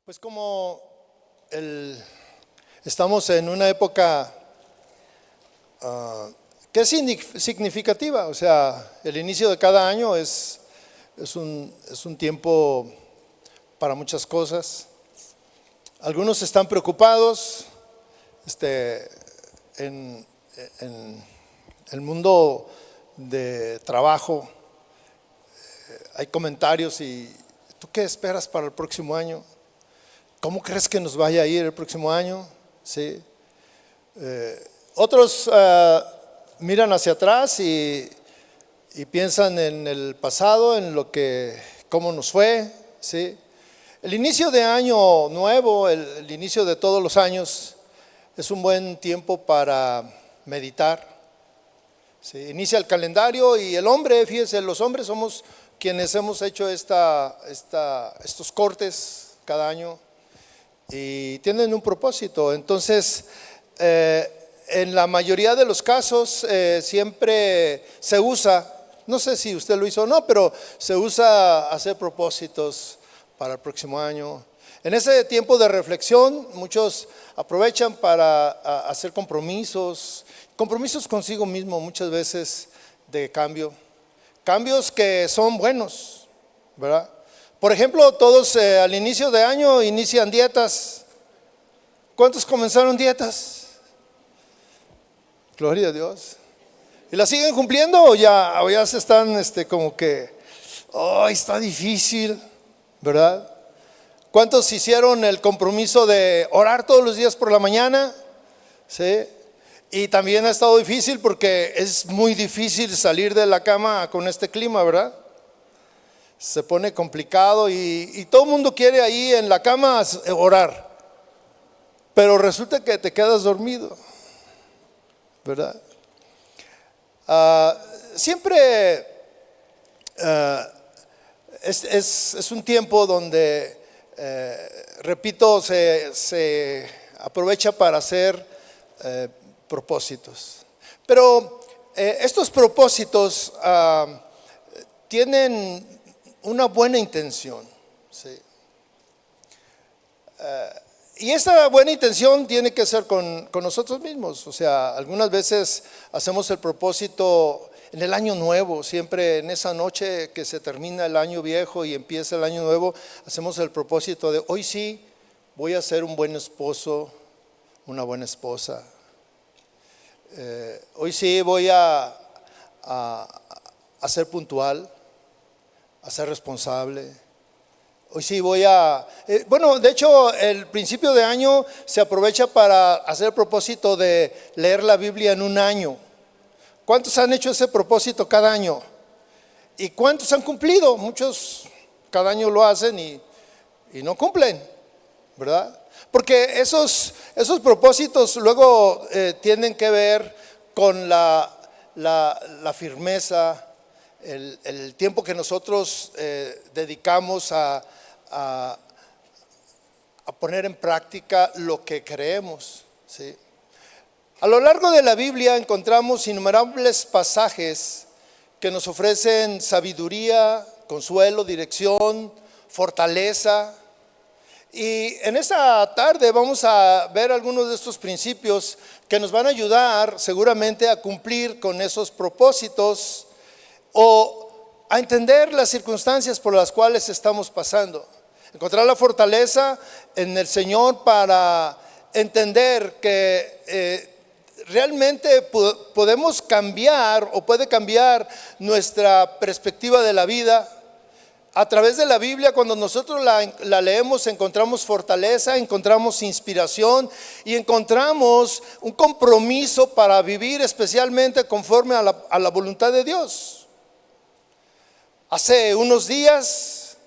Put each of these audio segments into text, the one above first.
Pues como estamos en una época que es significativa, o sea, el inicio de cada año es un tiempo para muchas cosas. Algunos están preocupados en el mundo de trabajo. Hay comentarios y ¿tú qué esperas para el próximo año? ¿Cómo crees que nos vaya a ir el próximo año? ¿Sí? Otros miran hacia atrás y piensan en el pasado, en cómo nos fue. ¿Sí? El inicio de año nuevo, el inicio de todos los años, es un buen tiempo para meditar. ¿Sí? Inicia el calendario y el hombre, fíjese, los hombres somos quienes hemos hecho estos cortes cada año y tienen un propósito. Entonces, en la mayoría de los casos siempre se usa, no sé si usted lo hizo o no, pero se usa hacer propósitos para el próximo año. En ese tiempo de reflexión, muchos aprovechan para hacer compromisos consigo mismo, muchas veces de cambios que son buenos, ¿verdad? Por ejemplo, todos al inicio de año inician dietas. ¿Cuántos comenzaron dietas? Gloria a Dios. ¿Y la siguen cumpliendo o ya se están como que, está difícil, ¿verdad? ¿Cuántos hicieron el compromiso de orar todos los días por la mañana? ¿Sí? Y también ha estado difícil porque es muy difícil salir de la cama con este clima, ¿verdad? Se pone complicado y todo el mundo quiere ahí en la cama orar, pero resulta que te quedas dormido, ¿verdad? Siempre es un tiempo donde, repito, se aprovecha para hacer propósitos. Pero estos propósitos tienen una buena intención, ¿sí? Y esa buena intención tiene que ser con nosotros mismos. O sea, algunas veces hacemos el propósito en el año nuevo, siempre en esa noche que se termina el año viejo y empieza el año nuevo, hacemos el propósito de hoy sí voy a ser un buen esposo, una buena esposa. Hoy sí voy a ser puntual, a ser responsable. Hoy sí voy de hecho el principio de año se aprovecha para hacer el propósito de leer la Biblia en un año. ¿Cuántos han hecho ese propósito cada año? ¿Y cuántos han cumplido? Muchos cada año lo hacen y no cumplen, ¿verdad? Porque esos propósitos luego tienen que ver con la firmeza, el tiempo que nosotros dedicamos a poner en práctica lo que creemos, ¿sí? A lo largo de la Biblia encontramos innumerables pasajes que nos ofrecen sabiduría, consuelo, dirección, fortaleza. Y en esta tarde vamos a ver algunos de estos principios que nos van a ayudar seguramente a cumplir con esos propósitos o a entender las circunstancias por las cuales estamos pasando. Encontrar la fortaleza en el Señor para entender que realmente podemos cambiar o puede cambiar nuestra perspectiva de la vida. A través de la Biblia, cuando nosotros la leemos, encontramos fortaleza, encontramos inspiración y encontramos un compromiso para vivir especialmente conforme a la voluntad de Dios. Hace unos días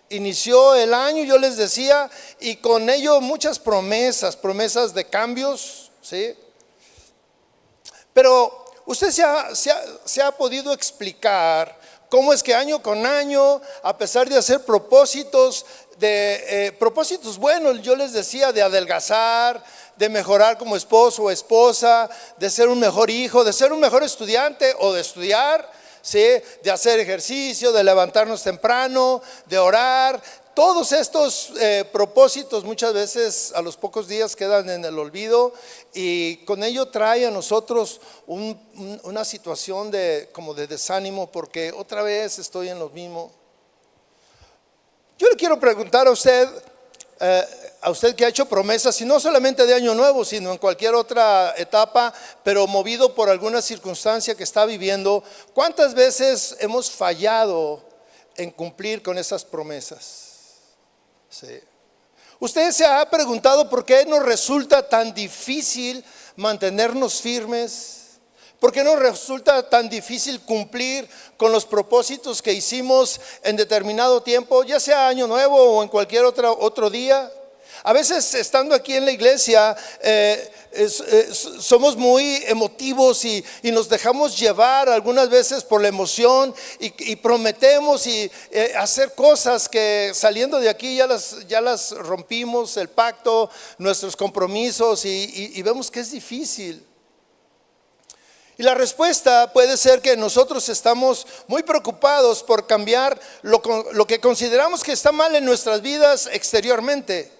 inició el año, yo les decía, y con ello muchas promesas de cambios, ¿sí? Pero usted se ha podido explicar cómo es que año con año, a pesar de hacer propósitos buenos, yo les decía, de adelgazar, de mejorar como esposo o esposa, de ser un mejor hijo, de ser un mejor estudiante o de estudiar, ¿sí? De hacer ejercicio, de levantarnos temprano, de orar, todos estos propósitos muchas veces a los pocos días quedan en el olvido, y con ello trae a nosotros una situación como de desánimo, porque otra vez estoy en lo mismo. Yo le quiero preguntar a usted que ha hecho promesas, y no solamente de año nuevo, sino en cualquier otra etapa, pero movido por alguna circunstancia que está viviendo, ¿cuántas veces hemos fallado en cumplir con esas promesas? Sí. ¿Usted se ha preguntado por qué nos resulta tan difícil mantenernos firmes? ¿Por qué nos resulta tan difícil cumplir con los propósitos que hicimos en determinado tiempo, ya sea año nuevo o en cualquier otro día? A veces, estando aquí en la iglesia, somos muy emotivos y nos dejamos llevar algunas veces por la emoción, y prometemos hacer cosas que saliendo de aquí ya las rompimos, el pacto, nuestros compromisos, y vemos que es difícil. Y la respuesta puede ser que nosotros estamos muy preocupados por cambiar lo que consideramos que está mal en nuestras vidas exteriormente.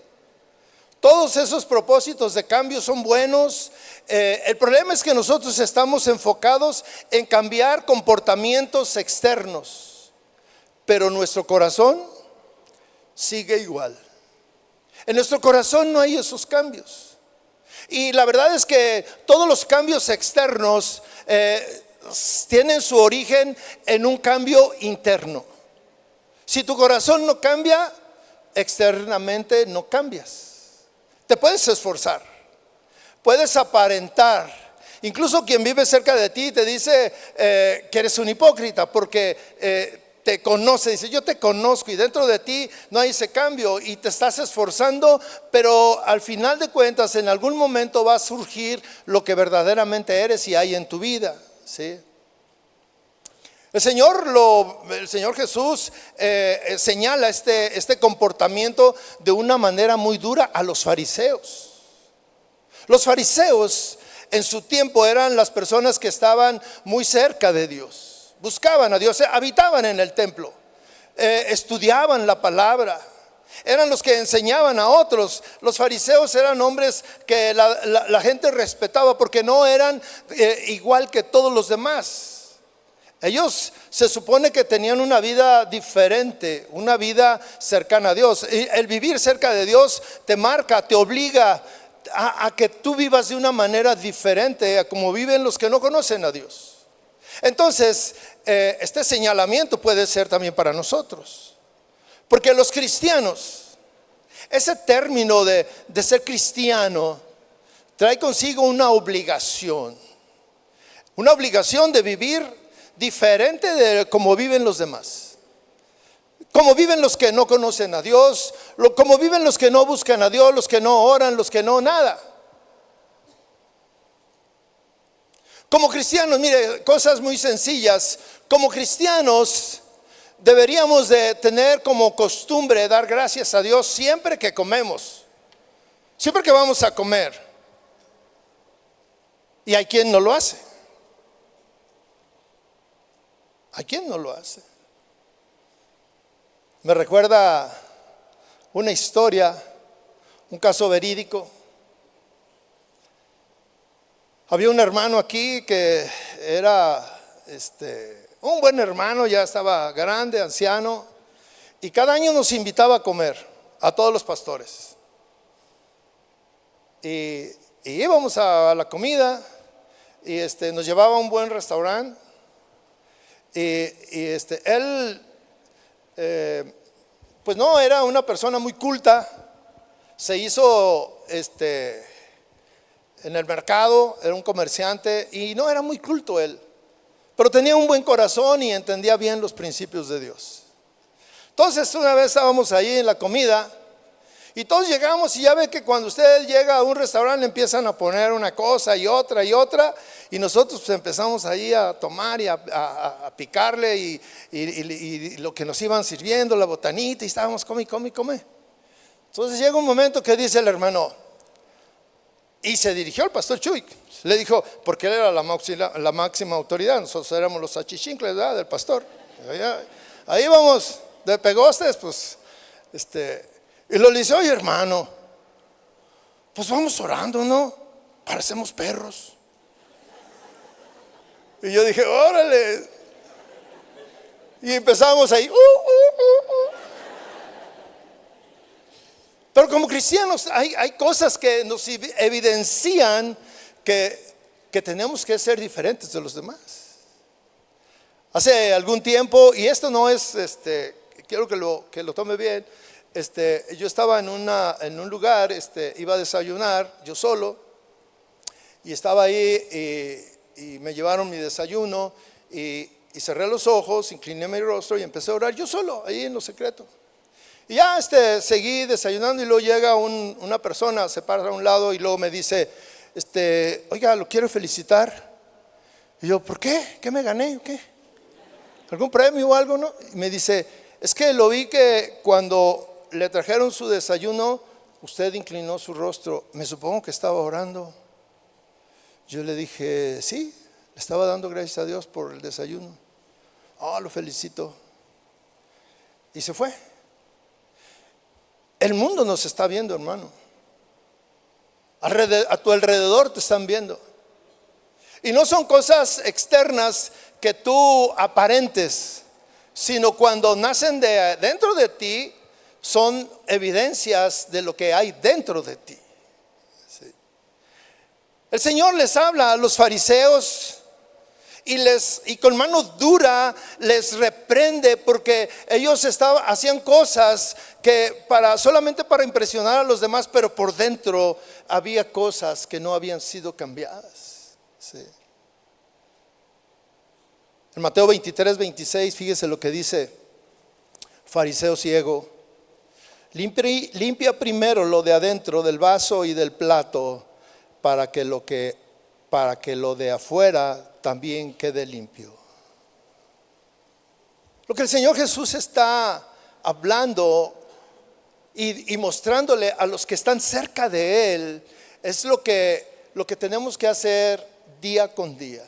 Todos esos propósitos de cambio son buenos. El problema es que nosotros estamos enfocados en cambiar comportamientos externos, pero nuestro corazón sigue igual. En nuestro corazón no hay esos cambios. Y la verdad es que todos los cambios externos tienen su origen en un cambio interno. Si tu corazón no cambia, externamente no cambias. Te puedes esforzar, puedes aparentar. Incluso quien vive cerca de ti te dice que eres un hipócrita, porque te conoce, dice: yo te conozco, y dentro de ti no hay ese cambio, y te estás esforzando, pero al final de cuentas en algún momento va a surgir lo que verdaderamente eres y hay en tu vida, ¿sí? El Señor Jesús señala este comportamiento de una manera muy dura a los fariseos. Los fariseos en su tiempo eran las personas que estaban muy cerca de Dios, buscaban a Dios, habitaban en el templo, estudiaban la palabra, eran los que enseñaban a otros. Los fariseos eran hombres que la gente respetaba, porque no eran igual que todos los demás. Ellos se supone que tenían una vida diferente, una vida cercana a Dios. Y el vivir cerca de Dios te marca, te obliga a que tú vivas de una manera diferente a como viven los que no conocen a Dios. Entonces, este señalamiento puede ser también para nosotros, porque los cristianos, ese término de ser cristiano trae consigo una obligación de vivir diferente de como viven los demás, como viven los que no conocen a Dios, como viven los que no buscan a Dios, los que no oran, los que no nada. Como cristianos, mire, cosas muy sencillas. Como cristianos deberíamos de tener como costumbre dar gracias a Dios siempre que comemos, siempre que vamos a comer. Y hay quien no lo hace. ¿A quién no lo hace? Me recuerda una historia, un caso verídico. Había un hermano aquí que era un buen hermano, ya estaba grande, anciano, y cada año nos invitaba a comer a todos los pastores. Y íbamos a la comida, y nos llevaba a un buen restaurante. Él pues no era una persona muy culta. Se hizo en el mercado, era un comerciante y no era muy culto él, pero tenía un buen corazón y entendía bien los principios de Dios. Entonces una vez estábamos ahí en la comida y todos llegamos, y ya ve que cuando usted llega a un restaurante le empiezan a poner una cosa y otra, y nosotros pues empezamos ahí a tomar y a picarle y lo que nos iban sirviendo, la botanita, y estábamos come. Entonces llega un momento que dice el hermano, y se dirigió al pastor Chuy, le dijo, porque él era la máxima autoridad, nosotros éramos los achichincles, ¿verdad?, del pastor. Ahí vamos de pegostes, pues Y lo le dice, oye hermano, pues vamos orando, ¿no? Parecemos perros. Y yo dije, órale. Y empezamos ahí. Pero como cristianos hay cosas que nos evidencian que tenemos que ser diferentes de los demás. Hace algún tiempo, y esto no es, quiero que lo tome bien, yo estaba en un lugar, iba a desayunar yo solo, y estaba ahí y me llevaron mi desayuno y cerré los ojos, incliné mi rostro y empecé a orar yo solo, ahí en lo secreto. Y ya seguí desayunando y luego llega una persona, se para a un lado y luego me dice, oiga, lo quiero felicitar. Y yo, ¿por qué? ¿Qué me gané? ¿Qué? ¿Algún premio o algo, no? Y me dice, es que lo vi que cuando le trajeron su desayuno, usted inclinó su rostro. Me supongo que estaba orando. Yo le dije, sí, le estaba dando gracias a Dios por el desayuno. Lo felicito. Y se fue. El mundo nos está viendo, hermano. A tu alrededor te están viendo. Y no son cosas externas que tú aparentes, sino cuando nacen de dentro de ti, son evidencias de lo que hay dentro de ti. Sí. El Señor les habla a los fariseos y con mano dura les reprende porque ellos hacían cosas que solamente para impresionar a los demás, pero por dentro había cosas que no habían sido cambiadas. Sí. En Mateo 23:26, fíjese lo que dice: fariseo ciego, limpia primero lo de adentro del vaso y del plato para que lo de afuera también quede limpio. Lo que el Señor Jesús está hablando y mostrándole a los que están cerca de Él es lo que tenemos que hacer día con día.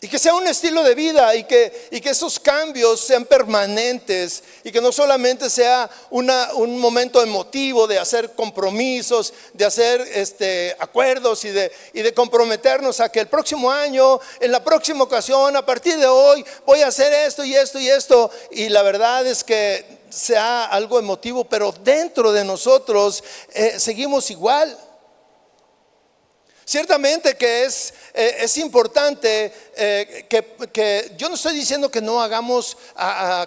Y que sea un estilo de vida y que esos cambios sean permanentes y que no solamente sea un momento emotivo de hacer compromisos, de hacer acuerdos y de comprometernos a que el próximo año, en la próxima ocasión, a partir de hoy, voy a hacer esto y esto y esto. Y la verdad es que sea algo emotivo, pero dentro de nosotros seguimos igual. Ciertamente que es importante que yo no estoy diciendo que no hagamos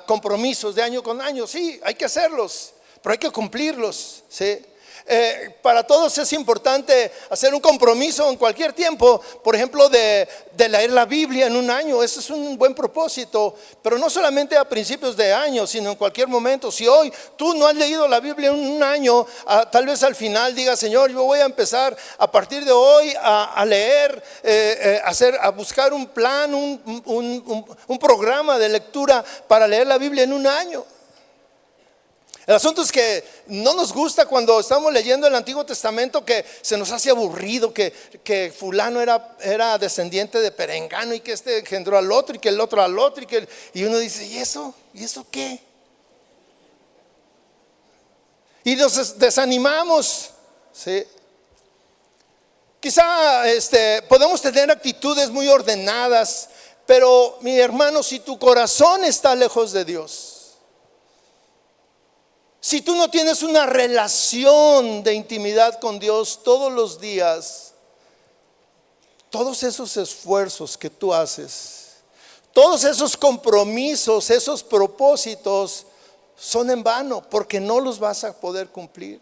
compromisos de año con año. Sí, hay que hacerlos, pero hay que cumplirlos, ¿sí? Para todos es importante hacer un compromiso en cualquier tiempo, por ejemplo de leer la Biblia en un año. Ese es un buen propósito, pero no solamente a principios de año, sino en cualquier momento. Si hoy tú no has leído la Biblia en un año, tal vez al final digas, Señor, yo voy a empezar a partir de hoy a leer, a buscar un plan, un programa de lectura para leer la Biblia en un año. El asunto es que no nos gusta cuando estamos leyendo el Antiguo Testamento que se nos hace aburrido, que fulano era descendiente de perengano y que engendró al otro y que el otro al otro y uno dice, ¿y eso? ¿Y eso qué? Y nos desanimamos, ¿sí? Quizá podemos tener actitudes muy ordenadas, pero mi hermano, si tu corazón está lejos de Dios, si tú no tienes una relación de intimidad con Dios todos los días, todos esos esfuerzos que tú haces, todos esos compromisos, esos propósitos son en vano porque no los vas a poder cumplir.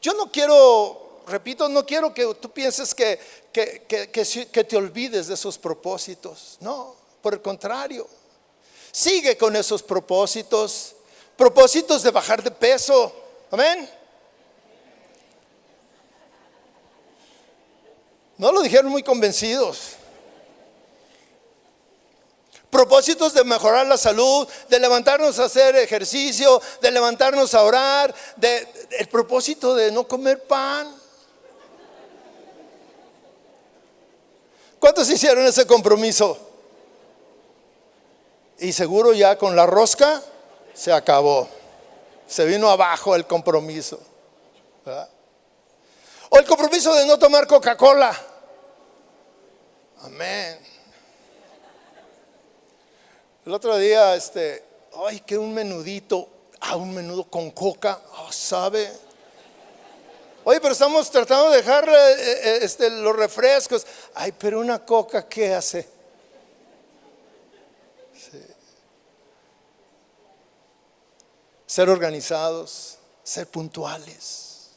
Yo no quiero, repito, no quiero que tú pienses que te olvides de esos propósitos. No, por el contrario, sigue con esos propósitos de bajar de peso. Amén. No lo dijeron muy convencidos. Propósitos de mejorar la salud, de levantarnos a hacer ejercicio, de levantarnos a orar, el propósito de no comer pan. ¿Cuántos hicieron ese compromiso? Y seguro ya con la rosca Se acabó. Se vino abajo el compromiso, ¿verdad? O el compromiso de no tomar Coca-Cola. Amén. El otro día, ay, que un menudito, un menudo con coca, ¿sabe? Oye, pero estamos tratando de dejar los refrescos. Ay, pero una coca, ¿qué hace? Sí. Ser organizados, ser puntuales.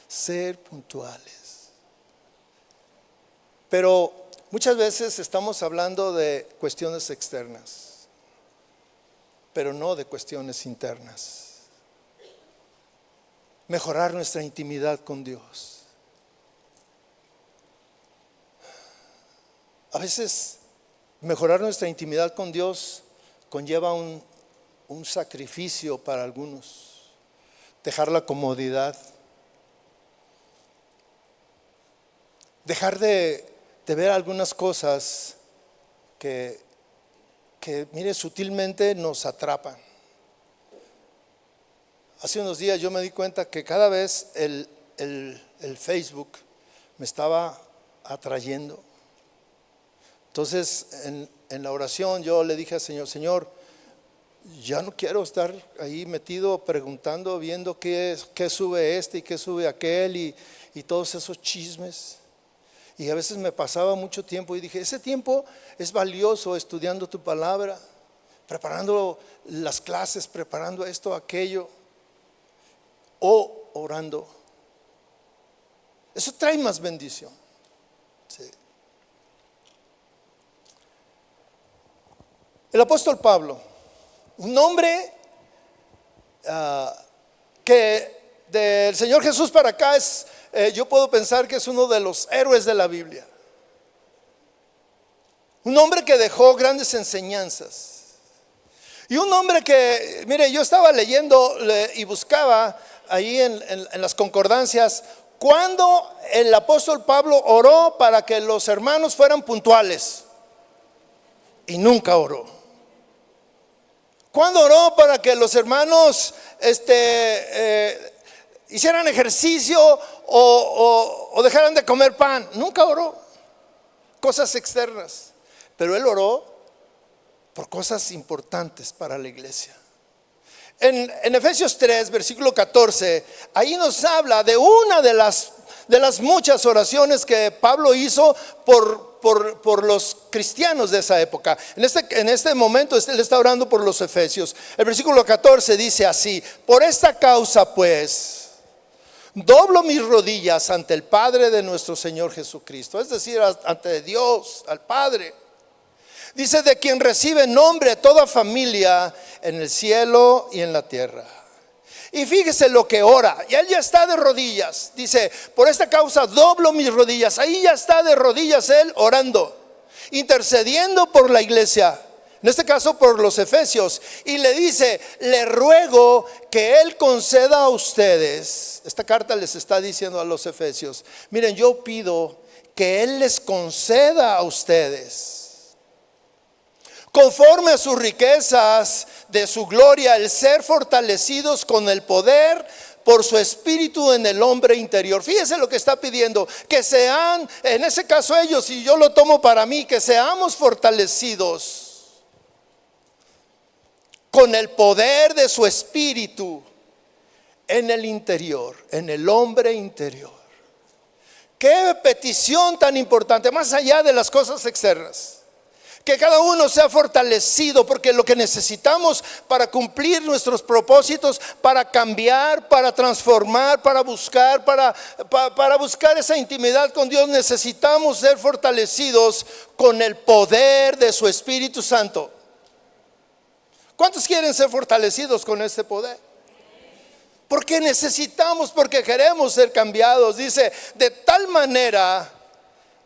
Ser puntuales. Pero muchas veces estamos hablando de cuestiones externas, pero no de cuestiones internas. Mejorar nuestra intimidad con Dios. A veces mejorar nuestra intimidad con Dios conlleva un sacrificio para algunos. Dejar la comodidad. Dejar de ver algunas cosas que mire, sutilmente nos atrapan. Hace unos días yo me di cuenta que cada vez el Facebook me estaba atrayendo. Entonces en la oración yo le dije al Señor: Señor, ya no quiero estar ahí metido preguntando, viendo qué sube y qué sube aquel y todos esos chismes. Y a veces me pasaba mucho tiempo y dije: ese tiempo es valioso estudiando tu palabra, preparando las clases, preparando esto, aquello, o orando. Eso trae más bendición. Sí. El apóstol Pablo, un hombre que del Señor Jesús para acá yo puedo pensar que es uno de los héroes de la Biblia. Un hombre que dejó grandes enseñanzas. Y un hombre que, mire, yo estaba leyendo y buscaba ahí en las concordancias cuando el apóstol Pablo oró para que los hermanos fueran puntuales. Y nunca oró. ¿Cuándo oró para que los hermanos hicieran ejercicio o dejaran de comer pan? Nunca oró. Cosas externas. Pero él oró por cosas importantes para la iglesia. En Efesios 3, versículo 14, ahí nos habla de una de las muchas oraciones que Pablo hizo por los cristianos de esa época. En este momento él está orando por los efesios. El versículo 14 dice así: por esta causa pues doblo mis rodillas ante el Padre de nuestro Señor Jesucristo, es decir, ante Dios, al Padre. Dice: de quien recibe nombre toda familia en el cielo y en la tierra. Y fíjese lo que ora. Y él ya está de rodillas. Dice: por esta causa doblo mis rodillas. Ahí ya está de rodillas él orando, intercediendo por la iglesia, en este caso por los efesios. Y le dice: le ruego que él conceda a ustedes. Esta carta les está diciendo a los efesios: miren, yo pido que él les conceda a ustedes, conforme a sus riquezas de su gloria, el ser fortalecidos con el poder por su espíritu en el hombre interior. Fíjese lo que está pidiendo: que sean, en ese caso ellos, y yo lo tomo para mí, que seamos fortalecidos con el poder de su espíritu en el interior, en el hombre interior. Qué petición tan importante, más allá de las cosas externas. Que cada uno sea fortalecido, porque lo que necesitamos para cumplir nuestros propósitos, para cambiar, para transformar, para buscar esa intimidad con Dios, necesitamos ser fortalecidos con el poder de su Espíritu Santo. ¿Cuántos quieren ser fortalecidos con este poder? Porque necesitamos, porque queremos ser cambiados. Dice: de tal manera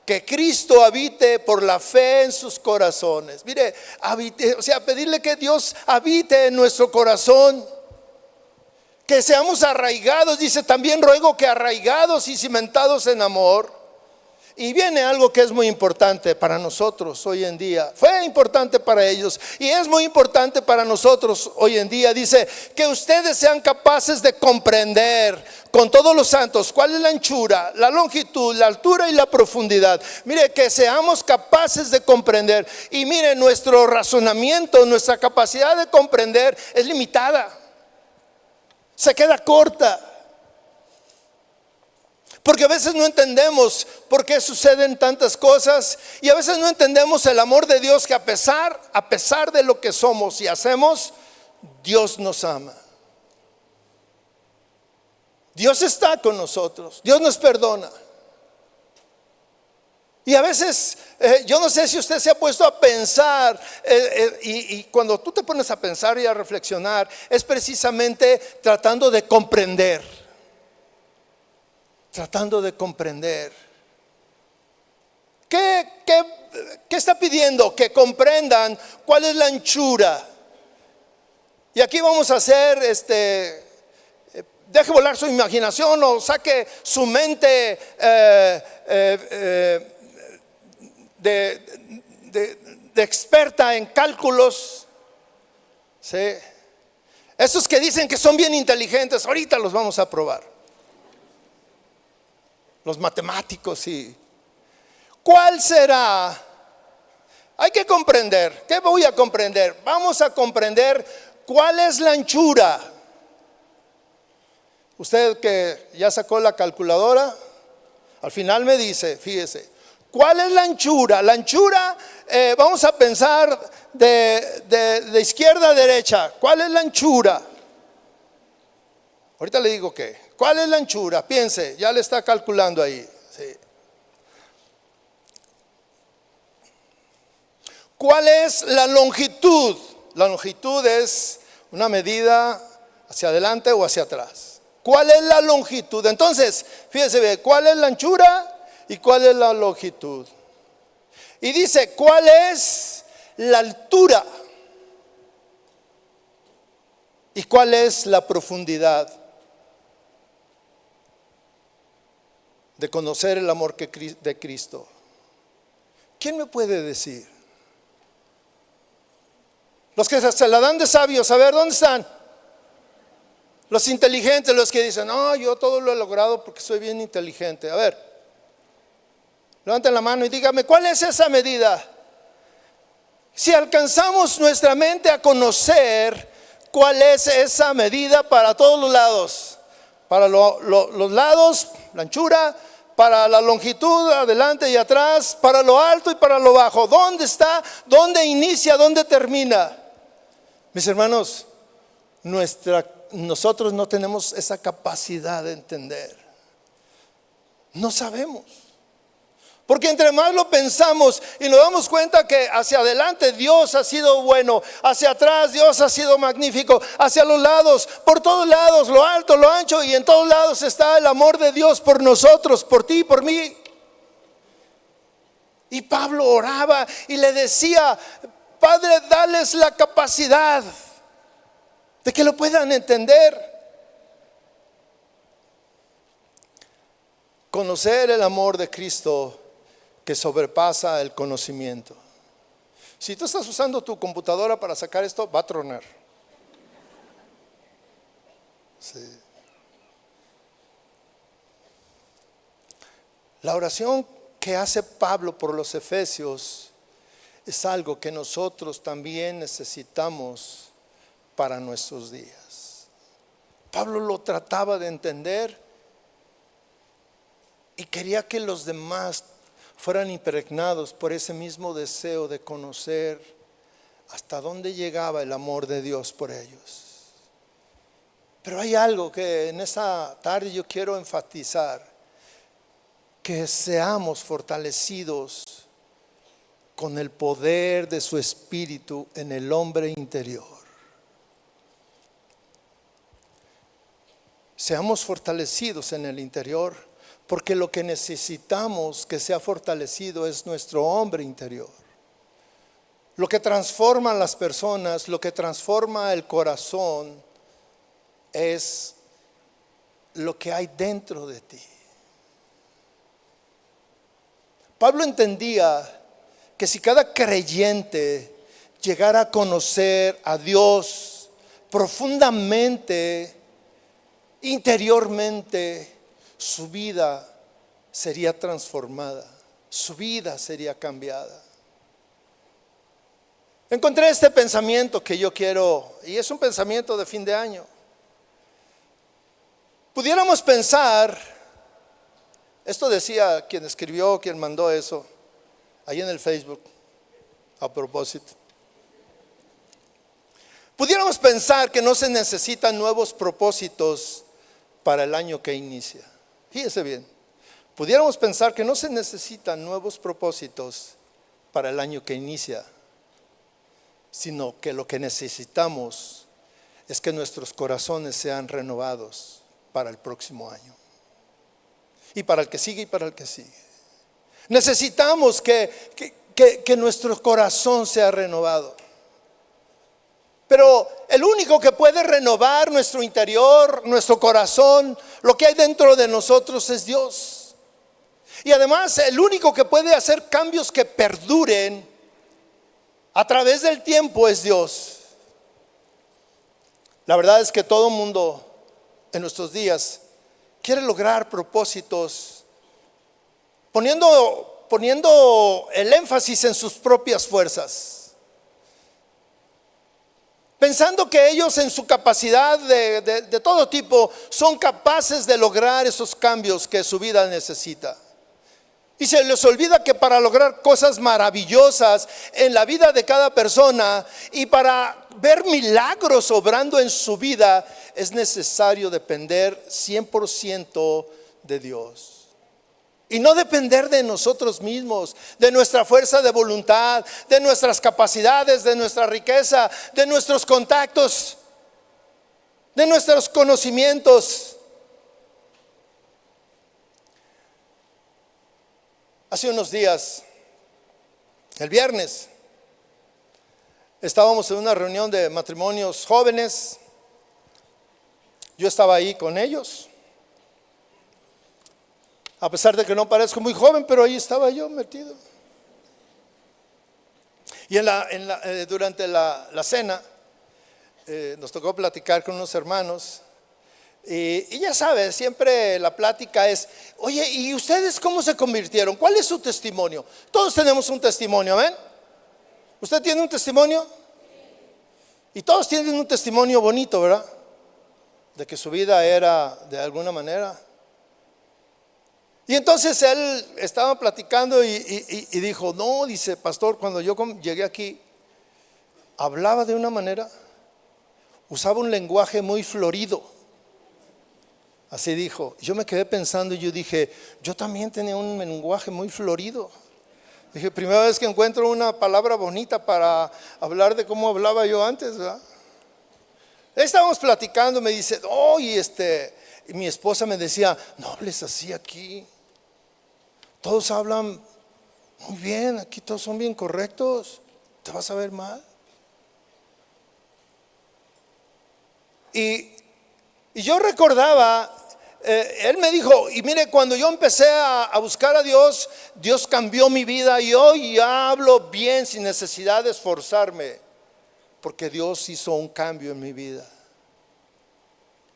que Cristo habite por la fe en sus corazones. Mire, habite, o sea, pedirle que Dios habite en nuestro corazón, que seamos arraigados. Dice: también ruego que arraigados y cimentados en amor. Y viene algo que es muy importante para nosotros hoy en día. Fue importante para ellos y es muy importante para nosotros hoy en día. Dice que ustedes sean capaces de comprender con todos los santos cuál es la anchura, la longitud, la altura y la profundidad. Mire, que seamos capaces de comprender. Y mire, nuestro razonamiento, nuestra capacidad de comprender es limitada. Se queda corta. Porque a veces no entendemos por qué suceden tantas cosas y a veces no entendemos el amor de Dios, que a pesar de lo que somos y hacemos, Dios nos ama. Dios está con nosotros, Dios nos perdona. Y a veces, yo no sé si usted se ha puesto a pensar, y cuando tú te pones a pensar y a reflexionar, es precisamente tratando de comprender. Tratando de comprender. ¿Qué está pidiendo? Que comprendan cuál es la anchura. Y aquí vamos a hacer, deje volar su imaginación o saque su mente de experta en cálculos. ¿Sí? Esos que dicen que son bien inteligentes, ahorita los vamos a probar. Los matemáticos. Y ¿cuál será? Hay que comprender. ¿Qué voy a comprender? Vamos a comprender cuál es la anchura. Usted que ya sacó la calculadora, al final me dice, fíjese, ¿cuál es la anchura? La anchura, vamos a pensar de izquierda a derecha. ¿Cuál es la anchura? Ahorita le digo qué. ¿Cuál es la anchura? Piense, ya le está calculando ahí. Sí. ¿Cuál es la longitud? La longitud es una medida hacia adelante o hacia atrás. ¿Cuál es la longitud? Entonces, fíjese bien, ¿cuál es la anchura y cuál es la longitud? Y dice, ¿cuál es la altura? ¿Y cuál es la profundidad? De conocer el amor de Cristo. ¿Quién me puede decir? Los que se la dan de sabios, a ver, ¿dónde están? Los inteligentes, los que dicen, no, yo todo lo he logrado porque soy bien inteligente. A ver, levanten la mano y dígame, ¿cuál es esa medida? Si alcanzamos nuestra mente a conocer cuál es esa medida para todos los lados, para los lados, la anchura, para la longitud, adelante y atrás, para lo alto y para lo bajo. ¿Dónde está? ¿Dónde inicia? ¿Dónde termina? Mis hermanos, nosotros no tenemos esa capacidad de entender. No sabemos. Porque entre más lo pensamos y nos damos cuenta que hacia adelante Dios ha sido bueno, hacia atrás Dios ha sido magnífico, hacia los lados, por todos lados, lo alto, lo ancho, y en todos lados está el amor de Dios por nosotros, por ti, por mí. Y Pablo oraba y le decía, Padre, dales la capacidad de que lo puedan entender. Conocer el amor de Cristo que sobrepasa el conocimiento. Si tú estás usando tu computadora para sacar esto, va a tronar. Sí. La oración que hace Pablo por los efesios es algo que nosotros también necesitamos para nuestros días. Pablo lo trataba de entender y quería que los demás fueran impregnados por ese mismo deseo de conocer hasta dónde llegaba el amor de Dios por ellos. Pero hay algo que en esta tarde yo quiero enfatizar: que seamos fortalecidos con el poder de su Espíritu en el hombre interior. Seamos fortalecidos en el interior, porque lo que necesitamos que sea fortalecido es nuestro hombre interior. Lo que transforma a las personas, lo que transforma el corazón, es lo que hay dentro de ti. Pablo entendía que si cada creyente llegara a conocer a Dios profundamente, interiormente, su vida sería transformada, su vida sería cambiada. Encontré este pensamiento que yo quiero, y es un pensamiento de fin de año. Pudiéramos pensar, esto decía quien escribió, quien mandó eso, ahí en el Facebook, a propósito. Pudiéramos pensar que no se necesitan nuevos propósitos para el año que inicia. Fíjese bien, pudiéramos pensar que no se necesitan nuevos propósitos para el año que inicia, sino que lo que necesitamos es que nuestros corazones sean renovados para el próximo año, y para el que sigue y para el que sigue. Necesitamos que nuestro corazón sea renovado. Pero el único que puede renovar nuestro interior, nuestro corazón, lo que hay dentro de nosotros, es Dios. Y además el único que puede hacer cambios que perduren a través del tiempo es Dios. La verdad es que todo mundo en nuestros días quiere lograr propósitos poniendo el énfasis en sus propias fuerzas, pensando que ellos en su capacidad de todo tipo son capaces de lograr esos cambios que su vida necesita. Y se les olvida que para lograr cosas maravillosas en la vida de cada persona y para ver milagros obrando en su vida, es necesario depender 100% de Dios. Y no depender de nosotros mismos, de nuestra fuerza de voluntad, de nuestras capacidades, de nuestra riqueza, de nuestros contactos, de nuestros conocimientos. Hace unos días, el viernes, estábamos en una reunión de matrimonios jóvenes. Yo estaba ahí con ellos. A pesar de que no parezco muy joven, pero ahí estaba yo metido. Y durante la cena nos tocó platicar con unos hermanos. Y ya sabes, siempre la plática es: oye, ¿y ustedes cómo se convirtieron? ¿Cuál es su testimonio? Todos tenemos un testimonio, ¿ven? ¿Usted tiene un testimonio? Y todos tienen un testimonio bonito, ¿verdad? De que su vida era de alguna manera. Y entonces él estaba platicando y dijo: no, dice, pastor, cuando yo llegué aquí, hablaba de una manera, usaba un lenguaje muy florido. Así dijo. Yo me quedé pensando y yo dije: yo también tenía un lenguaje muy florido. Dije: primera vez que encuentro una palabra bonita para hablar de cómo hablaba yo antes, ¿verdad? Estábamos platicando, me dice: oh, y mi esposa me decía: no hables así aquí. Todos hablan muy bien, aquí todos son bien correctos. Te vas a ver mal. Y yo recordaba, él me dijo: y mire, cuando yo empecé a buscar a Dios, Dios cambió mi vida y hoy ya hablo bien sin necesidad de esforzarme, porque Dios hizo un cambio en mi vida.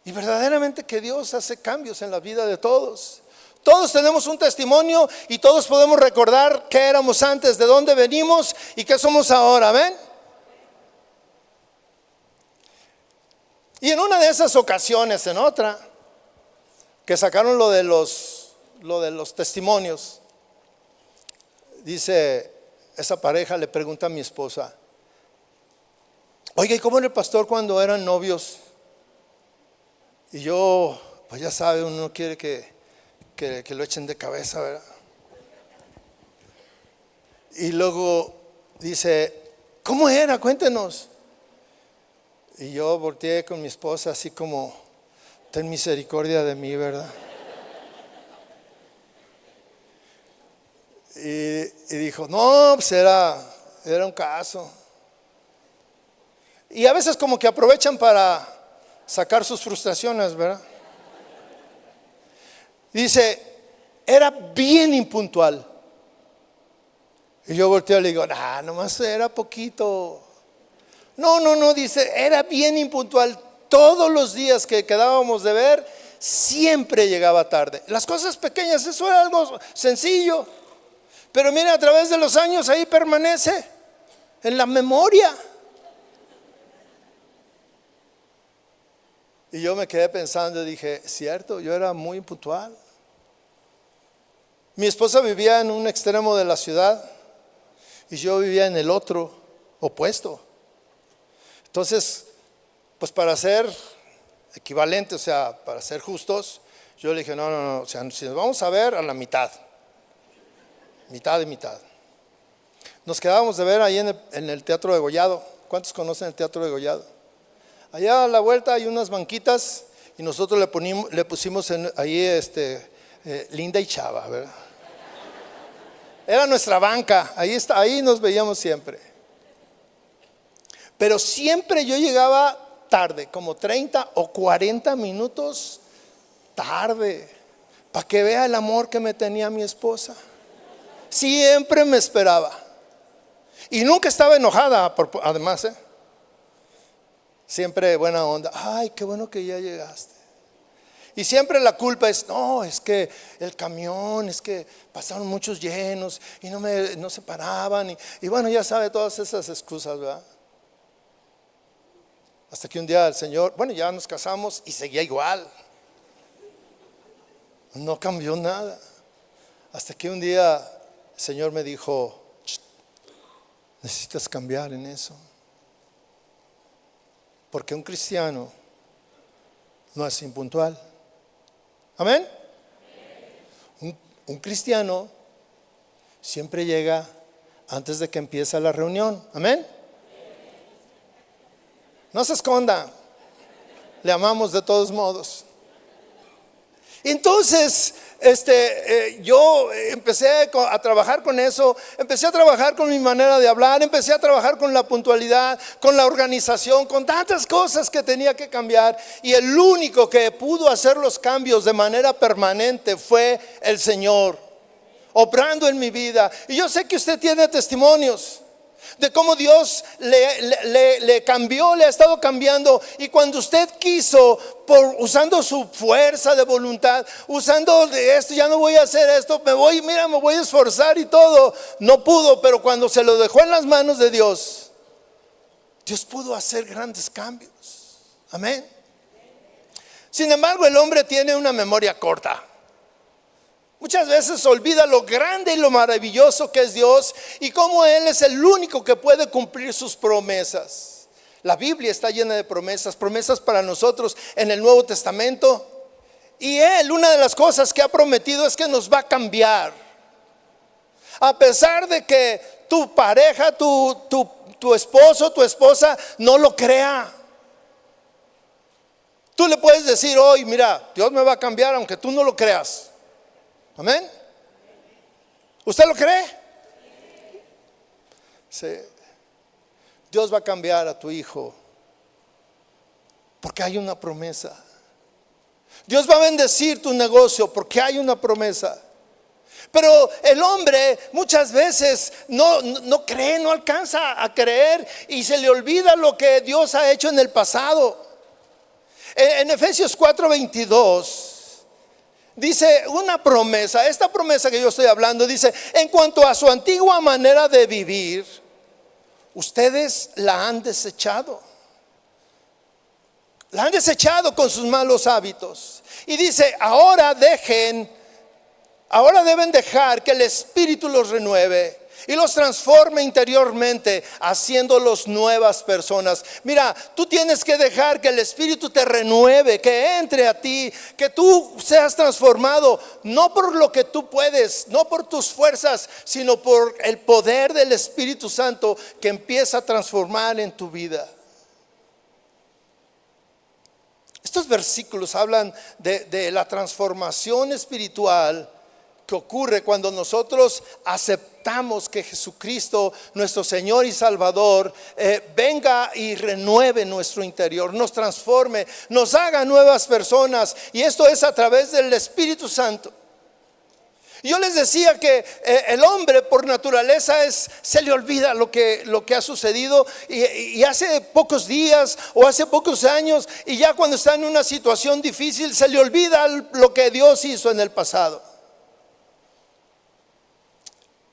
Y verdaderamente que Dios hace cambios en la vida de todos. Todos tenemos un testimonio y todos podemos recordar qué éramos antes, de dónde venimos y qué somos ahora, ¿ven? Y en una de esas ocasiones, en otra, que sacaron lo de los testimonios, dice esa pareja, le pregunta a mi esposa: oiga, ¿y cómo era el pastor cuando eran novios? Y yo, pues ya sabe, uno no quiere que lo echen de cabeza, ¿verdad? Y luego dice: ¿cómo era? Cuéntenos. Y yo volteé con mi esposa así como: ten misericordia de mí, ¿verdad? Y dijo: no, pues era un caso. Y a veces como que aprovechan para sacar sus frustraciones, ¿verdad? Dice: era bien impuntual. Y yo volteo y le digo, nomás era poquito. No, dice, era bien impuntual. Todos los días que quedábamos de ver, siempre llegaba tarde. Las cosas pequeñas, eso era algo sencillo. Pero mira, a través de los años ahí permanece en la memoria. Y yo me quedé pensando y dije, cierto, yo era muy impuntual. Mi esposa vivía en un extremo de la ciudad y yo vivía en el otro opuesto. Entonces, pues para ser equivalente, o sea, para ser justos, yo le dije, no, o sea, si nos vamos a ver a la mitad y mitad. Nos quedábamos de ver ahí en el Teatro de Degollado. ¿Cuántos conocen el Teatro de Degollado? Allá a la vuelta hay unas banquitas y nosotros le pusimos ahí Linda y Chava, ¿verdad? Era nuestra banca, ahí nos veíamos siempre. Pero siempre yo llegaba tarde, como 30 o 40 minutos tarde, para que vea el amor que me tenía mi esposa. Siempre me esperaba. Y nunca estaba enojada, además, siempre buena onda. Ay, qué bueno que ya llegaste. Y siempre la culpa es, no, es que el camión, es que pasaron muchos llenos y no se paraban. Y bueno, ya sabe todas esas excusas, ¿verdad? Hasta que un día el Señor, bueno, ya nos casamos y seguía igual. No cambió nada. Hasta que un día el Señor me dijo, necesitas cambiar en eso. Porque un cristiano no es impuntual. ¿Amén? Un cristiano siempre llega antes de que empiece la reunión. ¿Amén? No se esconda, le amamos de todos modos. Entonces, yo empecé a trabajar con eso, empecé a trabajar con mi manera de hablar, empecé a trabajar con la puntualidad, con la organización, con tantas cosas que tenía que cambiar. Y el único que pudo hacer los cambios de manera permanente fue el Señor, obrando en mi vida. Y yo sé que usted tiene testimonios de cómo Dios le cambió, le ha estado cambiando. Y cuando usted quiso, usando su fuerza de voluntad, usando de esto, ya no voy a hacer esto, me voy a esforzar y todo, no pudo. Pero cuando se lo dejó en las manos de Dios, Dios pudo hacer grandes cambios. Amén. Sin embargo, el hombre tiene una memoria corta. Muchas veces olvida lo grande y lo maravilloso que es Dios y cómo Él es el único que puede cumplir sus promesas. La Biblia está llena de promesas para nosotros en el Nuevo Testamento. Y Él, una de las cosas que ha prometido es que nos va a cambiar. A pesar de que tu pareja, tu esposo, tu esposa no lo crea. Tú le puedes decir hoy, mira, Dios me va a cambiar aunque tú no lo creas. Amén. ¿Usted lo cree? Sí. Dios va a cambiar a tu hijo porque hay una promesa. Dios va a bendecir tu negocio porque hay una promesa. Pero el hombre muchas veces no cree, no alcanza a creer y se le olvida lo que Dios ha hecho en el pasado. En Efesios 4:22 dice una promesa, esta promesa que yo estoy hablando, dice, en cuanto a su antigua manera de vivir, ustedes la han desechado. La han desechado con sus malos hábitos. Y dice, ahora deben dejar que el Espíritu los renueve y los transforme interiormente, haciéndolos nuevas personas. Mira, tú tienes que dejar que el Espíritu te renueve, que entre a ti, que tú seas transformado, no por lo que tú puedes, no por tus fuerzas, sino por el poder del Espíritu Santo que empieza a transformar en tu vida. Estos versículos hablan de la transformación espiritual que ocurre cuando nosotros aceptamos que Jesucristo, nuestro Señor y Salvador, venga y renueve nuestro interior, nos transforme, nos haga nuevas personas. Y esto es a través del Espíritu Santo. Yo les decía que el hombre por naturaleza se le olvida lo que ha sucedido y hace pocos días o hace pocos años, y ya cuando está en una situación difícil se le olvida lo que Dios hizo en el pasado.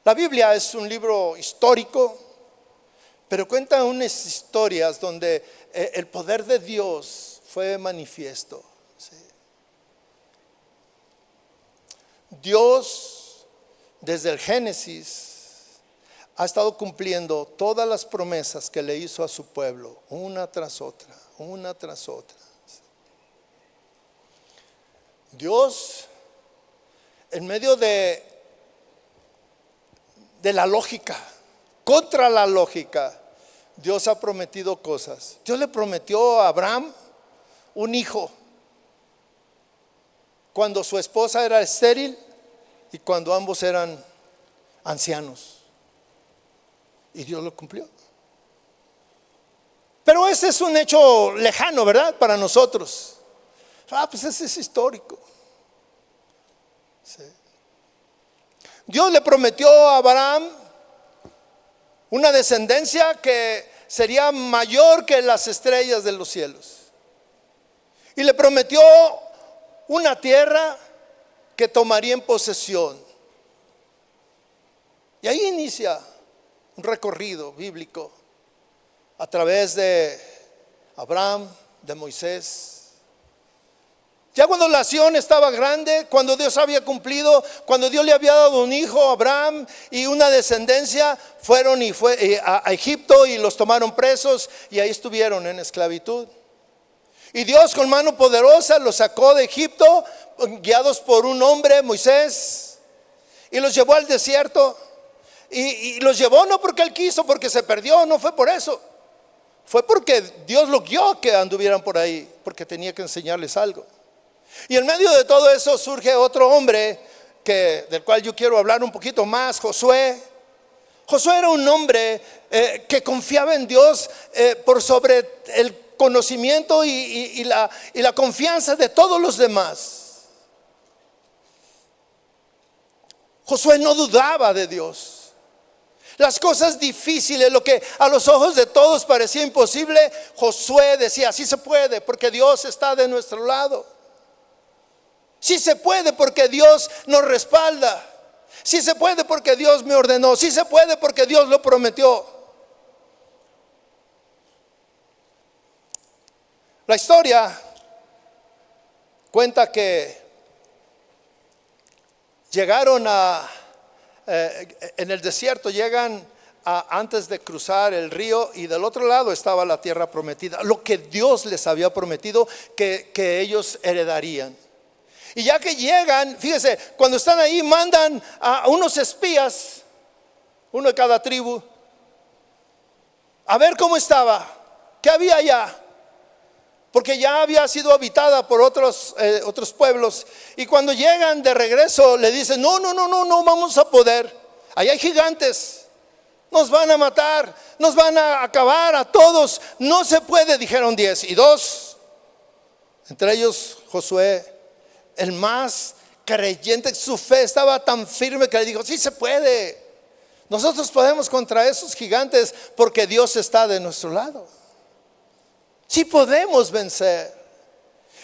La Biblia es un libro histórico, pero cuenta unas historias donde el poder de Dios fue manifiesto. ¿Sí? Dios, desde el Génesis, ha estado cumpliendo todas las promesas que le hizo a su pueblo, una tras otra, una tras otra. Dios, en medio de la lógica, contra la lógica, Dios ha prometido cosas. Dios le prometió a Abraham un hijo cuando su esposa era estéril y cuando ambos eran ancianos. Y Dios lo cumplió. Pero ese es un hecho lejano, ¿verdad? Para nosotros. Pues ese es histórico. Sí. Dios le prometió a Abraham una descendencia que sería mayor que las estrellas de los cielos. Y le prometió una tierra que tomaría en posesión. Y ahí inicia un recorrido bíblico a través de Abraham, de Moisés. Ya cuando la nación estaba grande, cuando Dios había cumplido, cuando Dios le había dado un hijo a Abraham y una descendencia, fueron a Egipto y los tomaron presos y ahí estuvieron en esclavitud. Y Dios con mano poderosa los sacó de Egipto, guiados por un hombre, Moisés, y los llevó al desierto. Y los llevó no porque él quiso, porque se perdió, no fue por eso. Fue porque Dios lo guió que anduvieran por ahí, porque tenía que enseñarles algo. Y en medio de todo eso surge otro hombre del cual yo quiero hablar un poquito más, Josué. Josué era un hombre que confiaba en Dios por sobre el conocimiento y la confianza de todos los demás. Josué no dudaba de Dios. Las cosas difíciles, lo que a los ojos de todos parecía imposible, Josué decía, sí se puede porque Dios está de nuestro lado. Sí se puede porque Dios nos respalda. Sí se puede porque Dios me ordenó. Sí se puede porque Dios lo prometió. La historia cuenta que llegaron en el desierto, llegan antes de cruzar el río y del otro lado estaba la tierra prometida, lo que Dios les había prometido que ellos heredarían. Y ya que llegan, fíjese, cuando están ahí mandan a unos espías, uno de cada tribu, a ver cómo estaba, qué había allá. Porque ya había sido habitada por otros pueblos. Y cuando llegan de regreso le dicen, no vamos a poder. Ahí hay gigantes, nos van a matar, nos van a acabar a todos. No se puede, dijeron 10 y 2. Entre ellos Josué, el más creyente, su fe estaba tan firme que le dijo, sí se puede. Nosotros podemos contra esos gigantes porque Dios está de nuestro lado. Sí podemos vencer.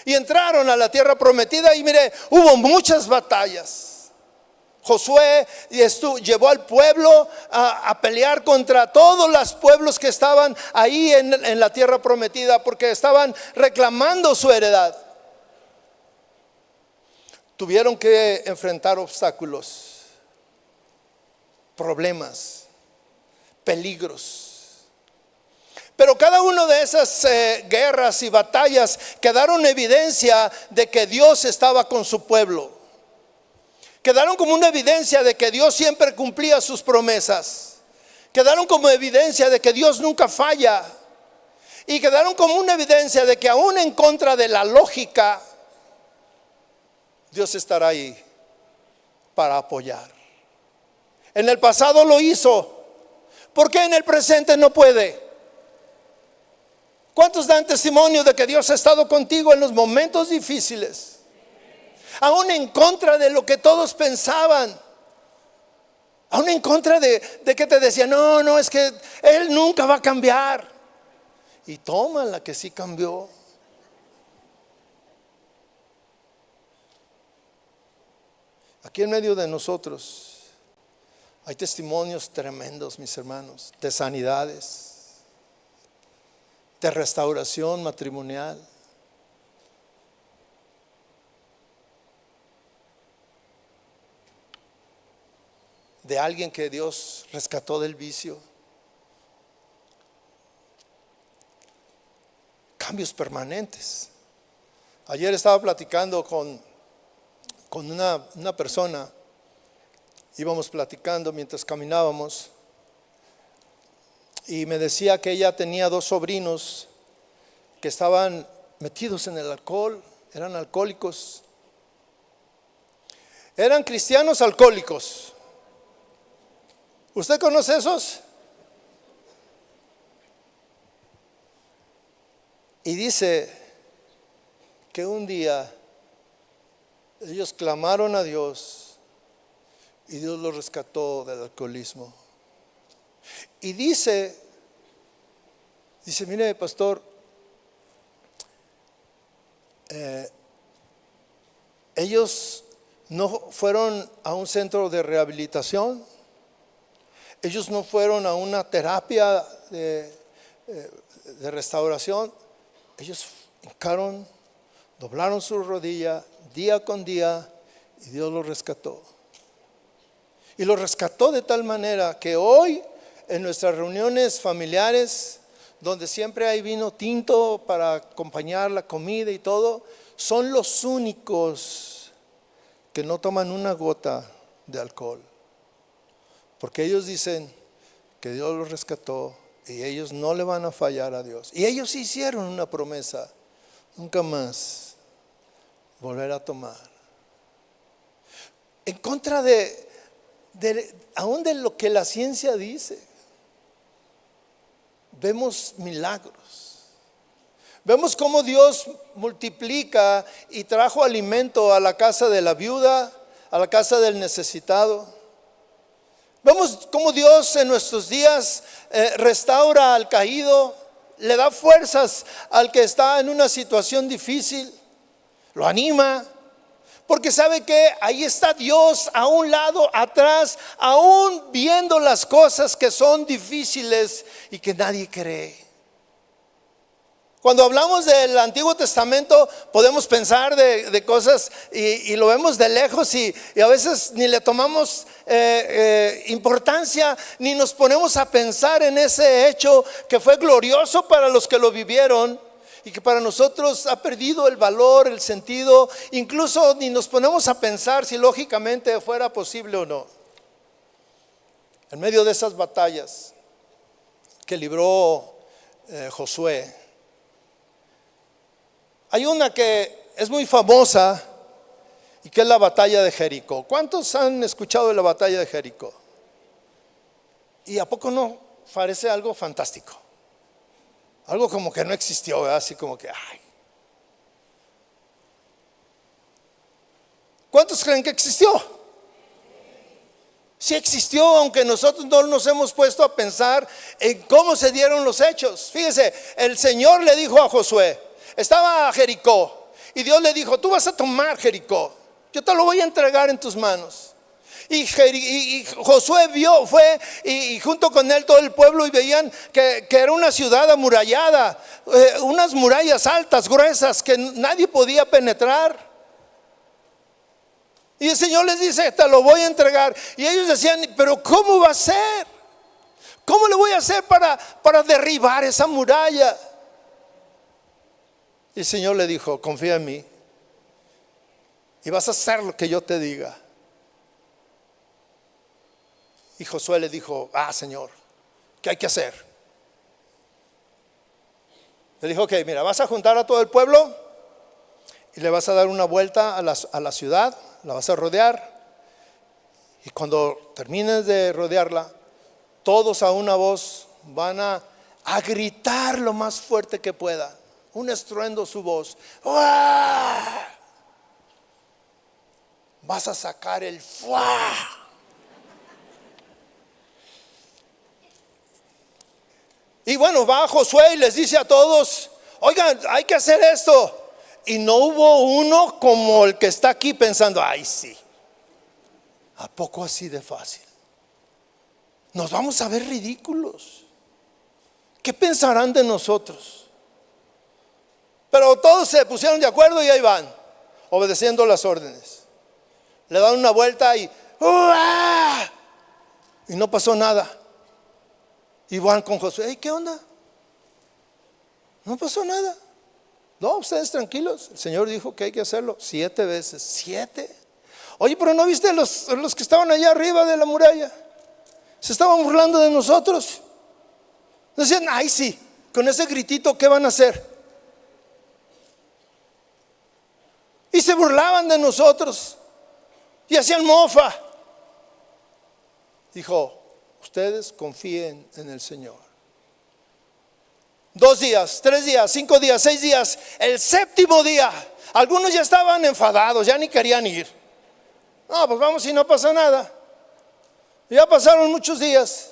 Y entraron a la tierra prometida y mire, hubo muchas batallas. Josué llevó al pueblo a pelear contra todos los pueblos que estaban ahí en la tierra prometida porque estaban reclamando su heredad. Tuvieron que enfrentar obstáculos, problemas, peligros. Pero cada una de esas guerras y batallas quedaron evidencia de que Dios estaba con su pueblo. Quedaron como una evidencia de que Dios siempre cumplía sus promesas. Quedaron como evidencia de que Dios nunca falla. Y quedaron como una evidencia de que aún en contra de la lógica, Dios estará ahí para apoyar. En el pasado lo hizo. ¿Por qué en el presente no puede? ¿Cuántos dan testimonio de que Dios ha estado contigo en los momentos difíciles? aún en contra de lo que todos pensaban, aún en contra de que te decían, no, es que él nunca va a cambiar. Y toma la que sí cambió. Aquí en medio de nosotros hay testimonios tremendos, mis hermanos, de sanidades, de restauración matrimonial. De alguien que Dios rescató del vicio. Cambios permanentes. Ayer estaba platicando con una persona. Íbamos platicando mientras caminábamos. Y me decía que ella tenía 2 sobrinos que estaban metidos en el alcohol. Eran alcohólicos. Eran cristianos alcohólicos. ¿Usted conoce esos? Y dice que un día ellos clamaron a Dios y Dios los rescató del alcoholismo. Y dice, mire, pastor, ellos no fueron a un centro de rehabilitación. Ellos no fueron a una terapia de restauración. Ellos hincaron, doblaron su rodilla día con día y Dios los rescató. Y los rescató de tal manera que hoy en nuestras reuniones familiares, donde siempre hay vino tinto para acompañar la comida y todo, son los únicos que no toman una gota de alcohol. Porque ellos dicen que Dios los rescató y ellos no le van a fallar a Dios. Y ellos hicieron una promesa: nunca más volver a tomar. En contra aún de lo que la ciencia dice. Vemos milagros. Vemos cómo Dios multiplica y trajo alimento a la casa de la viuda, a la casa del necesitado. Vemos cómo Dios en nuestros días restaura al caído, le da fuerzas al que está en una situación difícil, lo anima, porque sabe que ahí está Dios a un lado, atrás, aún viendo las cosas que son difíciles y que nadie cree. Cuando hablamos del Antiguo Testamento podemos pensar de cosas y lo vemos de lejos y a veces ni le tomamos importancia, ni nos ponemos a pensar en ese hecho que fue glorioso para los que lo vivieron y que para nosotros ha perdido el valor, el sentido. Incluso ni nos ponemos a pensar si lógicamente fuera posible o no. En medio de esas batallas que libró Josué, hay una que es muy famosa y que es la batalla de Jericó. ¿Cuántos han escuchado de la batalla de Jericó? ¿Y a poco no parece algo fantástico? Algo como que no existió, ¿verdad? Así como que, ay. ¿Cuántos creen que existió? Sí existió, aunque nosotros no nos hemos puesto a pensar en cómo se dieron los hechos. Fíjese, el Señor le dijo a Josué, estaba Jericó y Dios le dijo, tú vas a tomar Jericó, yo te lo voy a entregar en tus manos. Y Josué fue y junto con él todo el pueblo, y veían que era una ciudad amurallada, unas murallas altas, gruesas, que nadie podía penetrar. Y el Señor les dice, te lo voy a entregar. Y ellos decían, pero ¿cómo va a ser? ¿Cómo le voy a hacer para derribar esa muralla? Y el Señor le dijo, confía en mí y vas a hacer lo que yo te diga. Y Josué le dijo, Señor, ¿qué hay que hacer? Le dijo, ok, mira, vas a juntar a todo el pueblo y le vas a dar una vuelta a la ciudad, la vas a rodear, y cuando termines de rodearla, todos a una voz van a gritar lo más fuerte que puedan, un estruendo su voz. ¡Uah! vas a sacar el ¡fua! Y bueno, va Josué y les dice a todos: oigan, hay que hacer esto. Y no hubo uno como el que está aquí pensando: ay, sí, ¿a poco así de fácil? Nos vamos a ver ridículos. ¿Qué pensarán de nosotros? Pero todos se pusieron de acuerdo y ahí van, obedeciendo las órdenes. Le dan una vuelta y ¡uah! Y no pasó nada. Y van con Josué: hey, ¿qué onda? No pasó nada. No, ustedes tranquilos. El Señor dijo que hay que hacerlo 7 veces. 7. Oye, pero ¿no viste los que estaban allá arriba de la muralla? Se estaban burlando de nosotros. Decían: ay, sí, con ese gritito, ¿qué van a hacer? Y se burlaban de nosotros y hacían mofa. Dijo: ustedes confíen en el Señor. 2 días, 3 días, 5 días, 6 días. El 7º día, algunos ya estaban enfadados, ya ni querían ir. No, pues vamos y no pasa nada. Ya pasaron muchos días.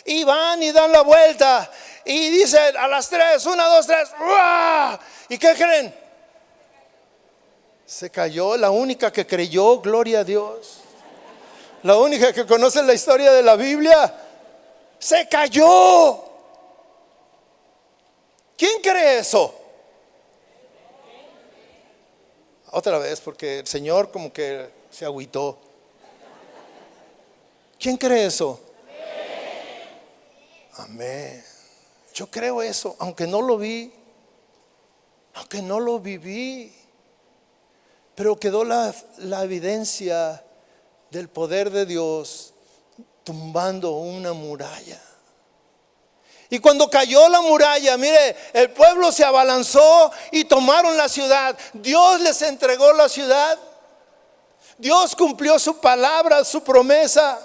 Y van y dan la vuelta. Y dicen a las 3, 1, 2, 3. ¡Uah! ¿Y qué creen? Se cayó la única que creyó, gloria a Dios. La única que conoce la historia de la Biblia. Se cayó. ¿Quién cree eso? Otra vez, porque el Señor como que se agüitó. ¿Quién cree eso? Amén. Yo creo eso, aunque no lo vi, aunque no lo viví, pero quedó la evidencia del poder de Dios tumbando una muralla. Y cuando cayó la muralla, mire, el pueblo se abalanzó y tomaron la ciudad. Dios les entregó la ciudad. Dios cumplió su palabra, su promesa.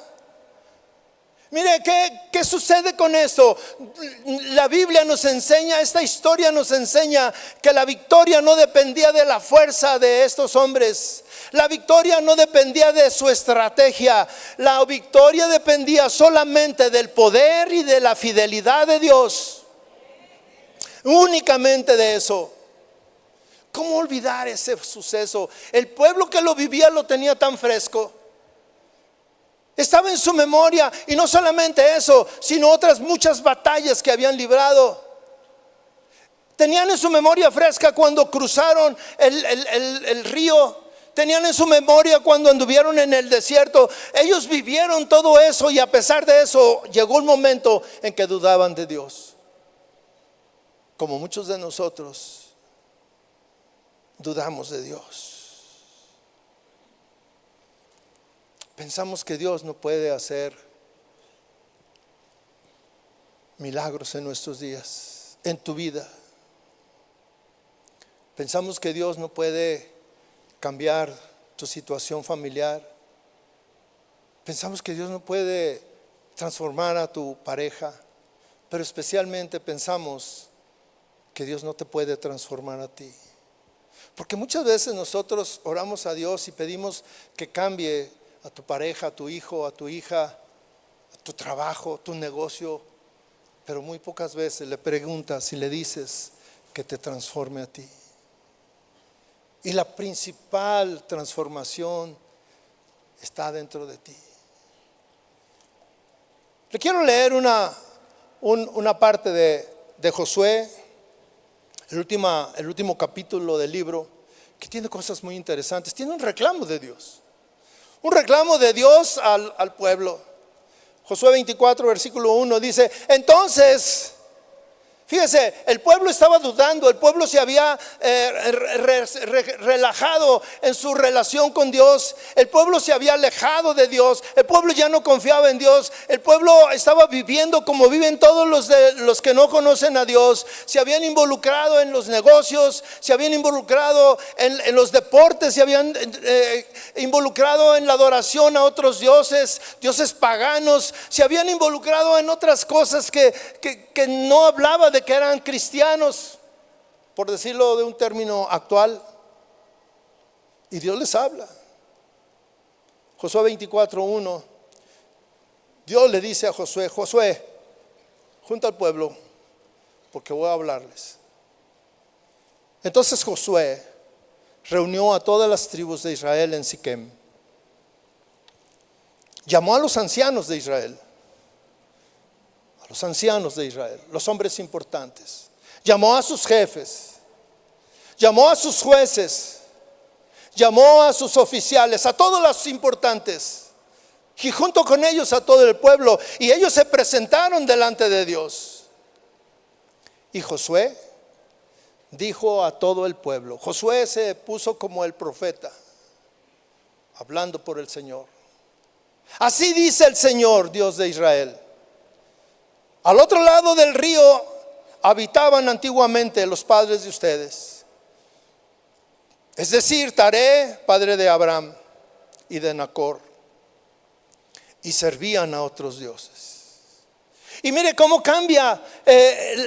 Mire, ¿qué sucede con esto? La Biblia nos enseña, esta historia nos enseña que la victoria no dependía de la fuerza de estos hombres. La victoria no dependía de su estrategia. La victoria dependía solamente del poder y de la fidelidad de Dios. Únicamente de eso. ¿Cómo olvidar ese suceso? El pueblo que lo vivía lo tenía tan fresco. Estaba en su memoria, y no solamente eso, sino otras muchas batallas que habían librado. Tenían en su memoria fresca cuando cruzaron el río. Tenían en su memoria cuando anduvieron en el desierto. Ellos vivieron todo eso, y a pesar de eso llegó un momento en que dudaban de Dios. Como muchos de nosotros dudamos de Dios. Pensamos que Dios no puede hacer milagros en nuestros días, en tu vida. Pensamos que Dios no puede cambiar tu situación familiar. Pensamos que Dios no puede transformar a tu pareja, pero especialmente pensamos que Dios no te puede transformar a ti. Porque muchas veces nosotros oramos a Dios y pedimos que cambie a tu pareja, a tu hijo, a tu hija, a tu trabajo, tu negocio, pero muy pocas veces le preguntas y le dices que te transforme a ti. Y la principal transformación está dentro de ti. Le quiero leer una parte de Josué, el último capítulo del libro, que tiene cosas muy interesantes. Tiene un reclamo de Dios. Un reclamo de Dios al pueblo. Josué 24, versículo 1 dice: entonces, fíjese, el pueblo estaba dudando, el pueblo se había relajado en su relación con Dios, el pueblo se había alejado de Dios, el pueblo ya no confiaba en Dios, el pueblo estaba viviendo como viven todos los que no conocen a Dios. Se habían involucrado en los negocios, se habían involucrado en los deportes, se habían involucrado en la adoración a otros dioses paganos, se habían involucrado en otras cosas que no hablaba de que eran cristianos, por decirlo de un término actual. Y Dios les habla Josué 24:1, Dios le dice a Josué: Josué, junta al pueblo porque voy a hablarles. Entonces Josué reunió a todas las tribus de Israel en Siquem. Llamó a los ancianos de Israel, los hombres importantes. Llamó a sus jefes, llamó a sus jueces, llamó a sus oficiales, a todos los importantes, y junto con ellos a todo el pueblo. Y ellos se presentaron delante de Dios. Y Josué dijo a todo el pueblo. Josué se puso como el profeta, hablando por el Señor. Así dice el Señor, Dios de Israel: al otro lado del río habitaban antiguamente los padres de ustedes, es decir, Taré, padre de Abraham y de Nacor, y servían a otros dioses. Y mire cómo cambia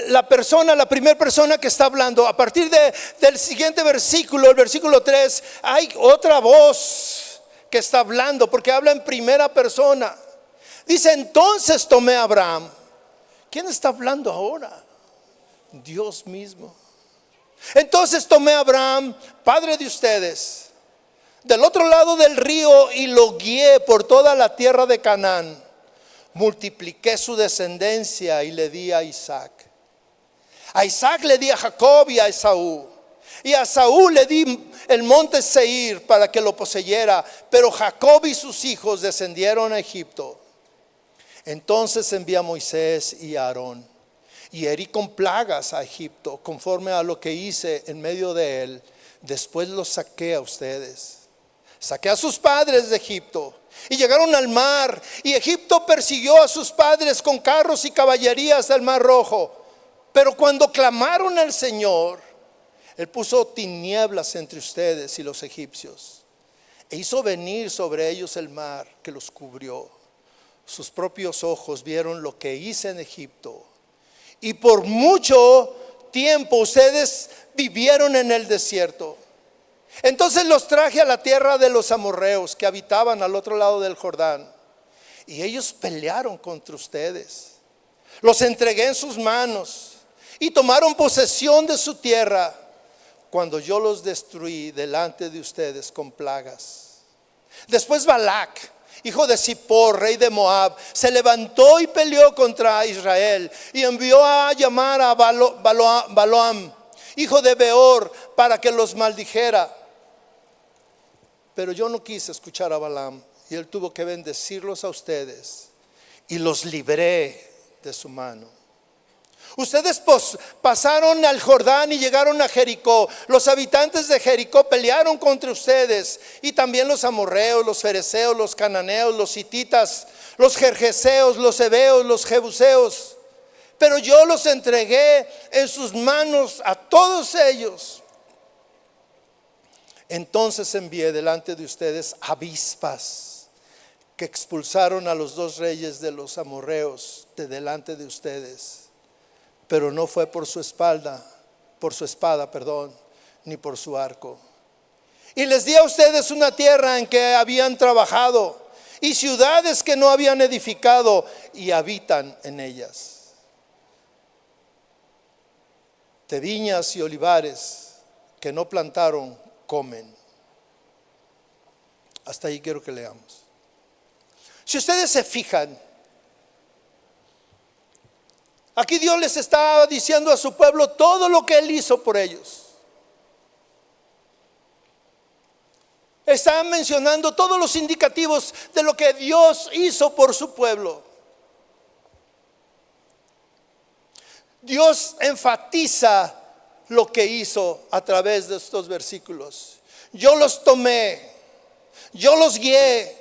la primera persona que está hablando. A partir del siguiente versículo, el versículo 3, hay otra voz que está hablando, porque habla en primera persona. Dice: entonces tomé a Abraham. ¿Quién está hablando ahora? Dios mismo. Entonces tomé a Abraham, padre de ustedes, del otro lado del río, y lo guié por toda la tierra de Canaán. Multipliqué su descendencia y le di a Isaac. A Isaac le di a Jacob y a Esaú. Y a Saúl le di el monte Seir para que lo poseyera. Pero Jacob y sus hijos descendieron a Egipto. Entonces envié a Moisés y a Aarón, y herí con plagas a Egipto, conforme a lo que hice en medio de él. Después los saqué a ustedes. Saqué a sus padres de Egipto, y llegaron al mar, y Egipto persiguió a sus padres con carros y caballerías del mar Rojo. Pero cuando clamaron al Señor, Él puso tinieblas entre ustedes y los egipcios, e hizo venir sobre ellos el mar que los cubrió. Sus propios ojos vieron lo que hice en Egipto, y por mucho tiempo ustedes vivieron en el desierto. Entonces los traje a la tierra de los amorreos que habitaban al otro lado del Jordán, y ellos pelearon contra ustedes. Los entregué en sus manos y tomaron posesión de su tierra, cuando yo los destruí delante de ustedes con plagas. Después Balac, hijo de Zippor, rey de Moab, se levantó y peleó contra Israel, y envió a llamar a Balaam, hijo de Beor, para que los maldijera. Pero yo no quise escuchar a Balaam, y él tuvo que bendecirlos a ustedes, y los libré de su mano. Ustedes pasaron al Jordán y llegaron a Jericó. Los habitantes de Jericó pelearon contra ustedes, y también los amorreos, los fereceos, los cananeos, los hititas, los gergeseos, los heveos, los jebuseos. Pero yo los entregué en sus manos a todos ellos. Entonces envié delante de ustedes avispas, que expulsaron a los 2 reyes de los amorreos de delante de ustedes. Pero no fue por su espada, ni por su arco. Y les di a ustedes una tierra en que habían trabajado, y ciudades que no habían edificado, y habitan en ellas. De viñas y olivares que no plantaron, comen. Hasta ahí quiero que leamos. Si ustedes se fijan, aquí Dios les está diciendo a su pueblo todo lo que Él hizo por ellos. Está mencionando todos los indicativos de lo que Dios hizo por su pueblo. Dios enfatiza lo que hizo a través de estos versículos. Yo los tomé, yo los guié,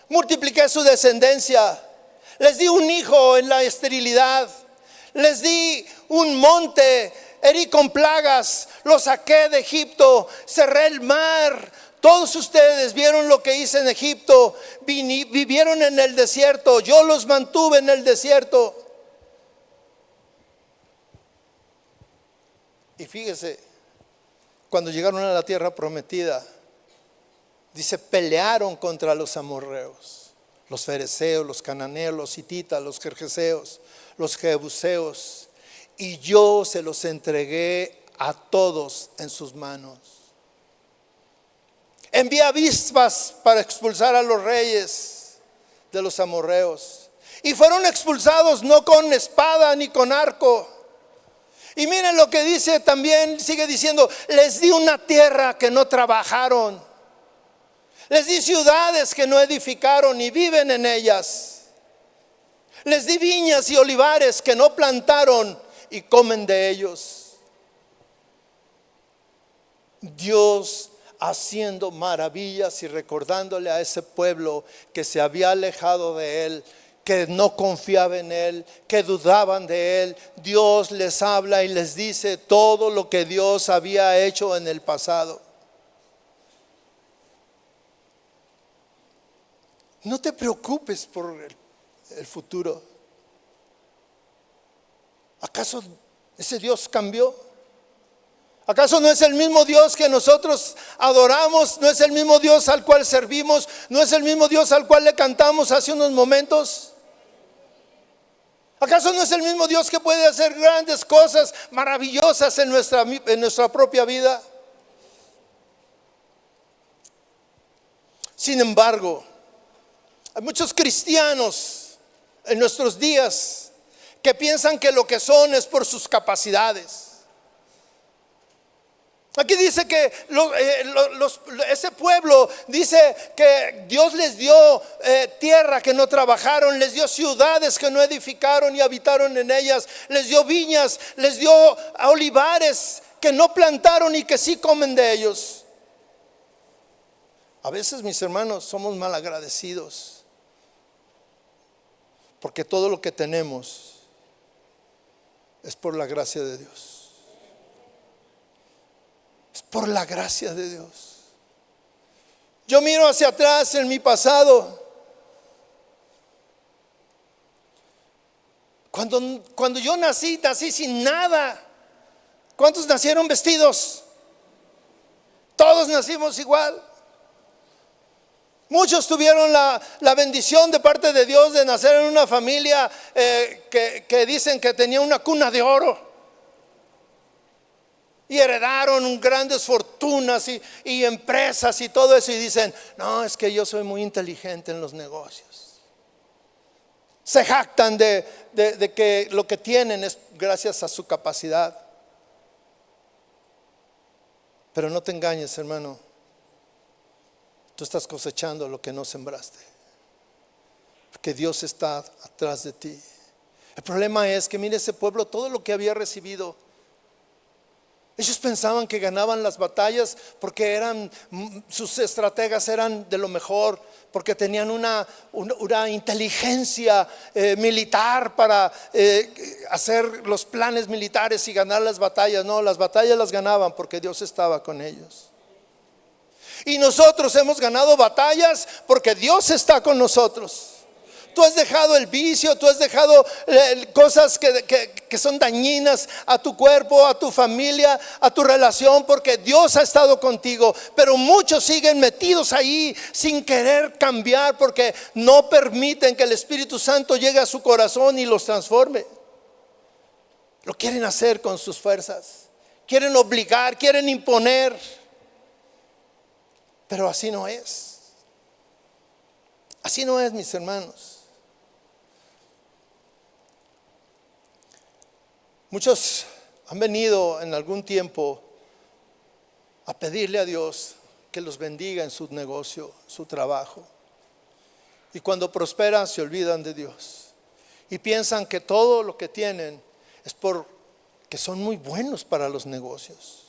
multipliqué su descendencia, les di un hijo en la esterilidad, les di un monte, herí con plagas, los saqué de Egipto, cerré el mar. Todos ustedes vieron lo que hice en Egipto, vivieron en el desierto, yo los mantuve en el desierto. Y fíjese, cuando llegaron a la tierra prometida, Dice, pelearon contra los amorreos, los fereceos, los cananeos, los hititas, los gergeseos, los jebuseos, y yo se los entregué a todos en sus manos. Envié avispas para expulsar a los reyes de los amorreos, y fueron expulsados no con espada ni con arco. Y miren lo que dice también, sigue diciendo, les di una tierra que no trabajaron, les di ciudades que no edificaron y viven en ellas, les di viñas y olivares que no plantaron y comen de ellos. Dios haciendo maravillas y recordándole a ese pueblo que se había alejado de Él, que no confiaba en Él, que dudaban de Él. Dios les habla y les dice todo lo que Dios había hecho en el pasado. No te preocupes por el futuro. ¿Acaso ese Dios cambió? ¿Acaso no es el mismo Dios que nosotros adoramos? ¿No es el mismo Dios al cual servimos? ¿No es el mismo Dios al cual le cantamos hace unos momentos? ¿Acaso no es el mismo Dios que puede hacer grandes cosas maravillosas en nuestra propia vida? Sin embargo, hay muchos cristianos en nuestros días que piensan que lo que son es por sus capacidades. Aquí dice que ese pueblo dice que Dios les dio tierra que no trabajaron, les dio ciudades que no edificaron y habitaron en ellas, les dio viñas, les dio olivares que no plantaron y que sí comen de ellos. A veces, mis hermanos, somos mal agradecidos porque todo lo que tenemos es por la gracia de Dios. Es por la gracia de Dios. Yo miro hacia atrás en mi pasado. Cuando yo nací sin nada. ¿Cuántos nacieron vestidos? Todos nacimos igual. Muchos tuvieron la bendición de parte de Dios de nacer en una familia que dicen que tenía una cuna de oro. Y heredaron grandes fortunas y empresas y todo eso. Y dicen, no, es que yo soy muy inteligente en los negocios. Se jactan de que lo que tienen es gracias a su capacidad. Pero no te engañes, hermano. Tú estás cosechando lo que no sembraste, porque Dios está atrás de ti. El problema es que mire ese pueblo, todo lo que había recibido, ellos pensaban que ganaban las batallas porque sus estrategas eran de lo mejor, porque tenían una inteligencia militar para hacer los planes militares y ganar las batallas. No, las batallas las ganaban porque Dios estaba con ellos. Y nosotros hemos ganado batallas porque Dios está con nosotros. Tú has dejado el vicio, tú has dejado cosas que son dañinas a tu cuerpo, a tu familia, a tu relación, porque Dios ha estado contigo. Pero muchos siguen metidos ahí sin querer cambiar, porque no permiten que el Espíritu Santo llegue a su corazón y los transforme. Lo quieren hacer con sus fuerzas, quieren obligar, quieren imponer. Pero así no es. Así no es, mis hermanos. Muchos han venido en algún tiempo a pedirle a Dios que los bendiga en su negocio, su trabajo. Y cuando prosperan se olvidan de Dios. Y piensan que todo lo que tienen es porque son muy buenos para los negocios.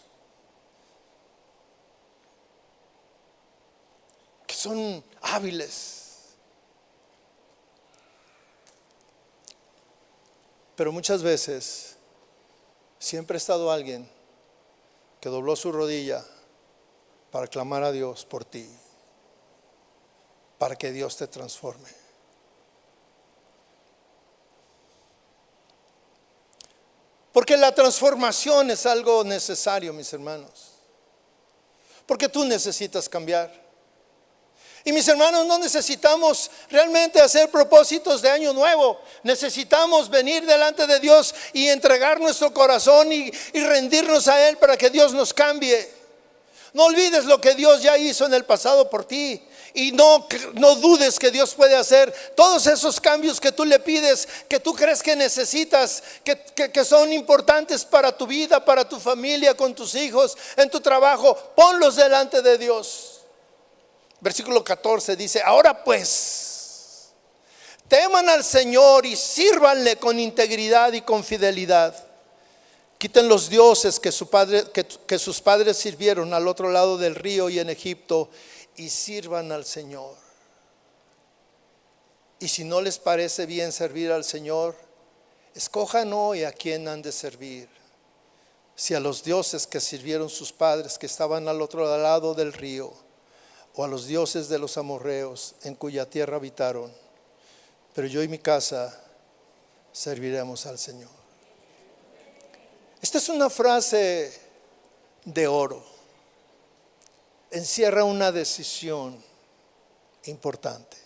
Que son hábiles. Pero muchas veces siempre ha estado alguien que dobló su rodilla para clamar a Dios por ti, para que Dios te transforme. Porque la transformación es algo necesario, mis hermanos. Porque tú necesitas cambiar. Y mis hermanos, no necesitamos realmente hacer propósitos de año nuevo. Necesitamos venir delante de Dios y entregar nuestro corazón y rendirnos a Él para que Dios nos cambie. No olvides lo que Dios ya hizo en el pasado por ti. Y no dudes que Dios puede hacer todos esos cambios que tú le pides, que tú crees que necesitas, que son importantes para tu vida, para tu familia, con tus hijos, en tu trabajo. Ponlos delante de Dios. Versículo 14 dice: ahora pues, teman al Señor y sírvanle con integridad y con fidelidad. Quiten los dioses que sus padres sirvieron al otro lado del río y en Egipto, y sirvan al Señor. Y si no les parece bien servir al Señor, escojan hoy a quién han de servir: si a los dioses que sirvieron sus padres que estaban al otro lado del río, o a los dioses de los amorreos en cuya tierra habitaron. Pero yo y mi casa serviremos al Señor. Esta es una frase de oro. Encierra una decisión importante.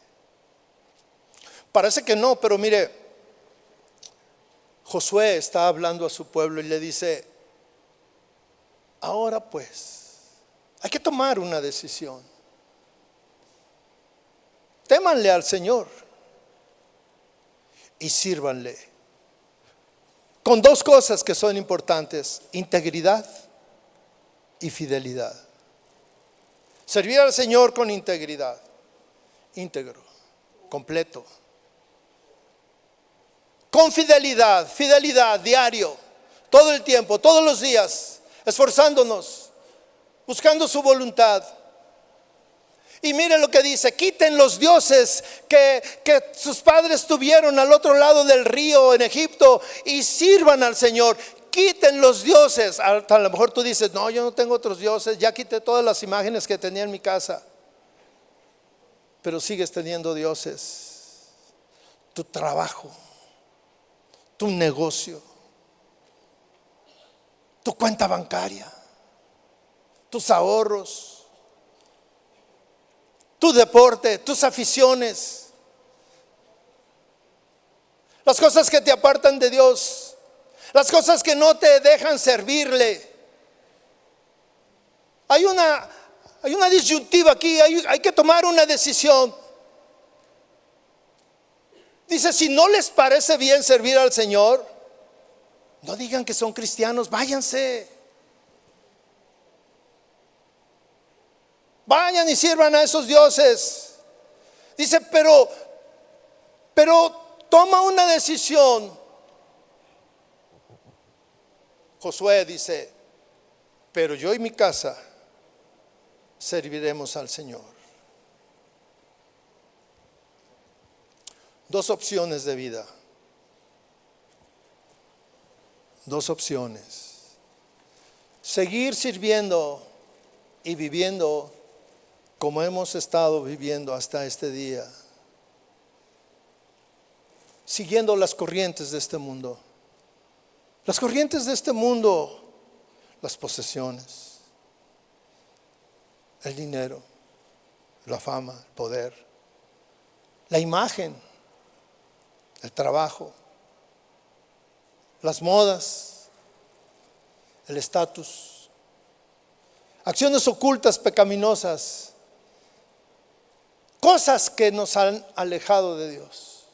Parece que no, pero mire, Josué está hablando a su pueblo y le dice: ahora pues, hay que tomar una decisión. Témanle al Señor y sírvanle con dos cosas que son importantes: integridad y fidelidad. Servir al Señor con integridad, íntegro, completo. Con fidelidad, diario, todo el tiempo, todos los días, esforzándonos, buscando su voluntad. Y mire lo que dice: quiten los dioses que sus padres tuvieron al otro lado del río en Egipto y sirvan al Señor. Quiten los dioses. A lo mejor tú dices: no, yo no tengo otros dioses, ya quité todas las imágenes que tenía en mi casa. Pero sigues teniendo dioses. Tu trabajo, tu negocio, tu cuenta bancaria, tus ahorros, tu deporte, tus aficiones, las cosas que te apartan de Dios, las cosas que no te dejan servirle. Hay una disyuntiva aquí, hay que tomar una decisión. Dice: si no les parece bien servir al Señor, no digan que son cristianos, váyanse. Vayan y sirvan a esos dioses. Dice, pero toma una decisión. Josué dice: pero yo y mi casa serviremos al Señor. Dos opciones de vida. Dos opciones: seguir sirviendo y viviendo como hemos estado viviendo hasta este día, siguiendo las corrientes de este mundo. Las corrientes de este mundo, las posesiones, el dinero, la fama, el poder, la imagen, el trabajo, las modas, el estatus, acciones ocultas, pecaminosas, cosas que nos han alejado de Dios,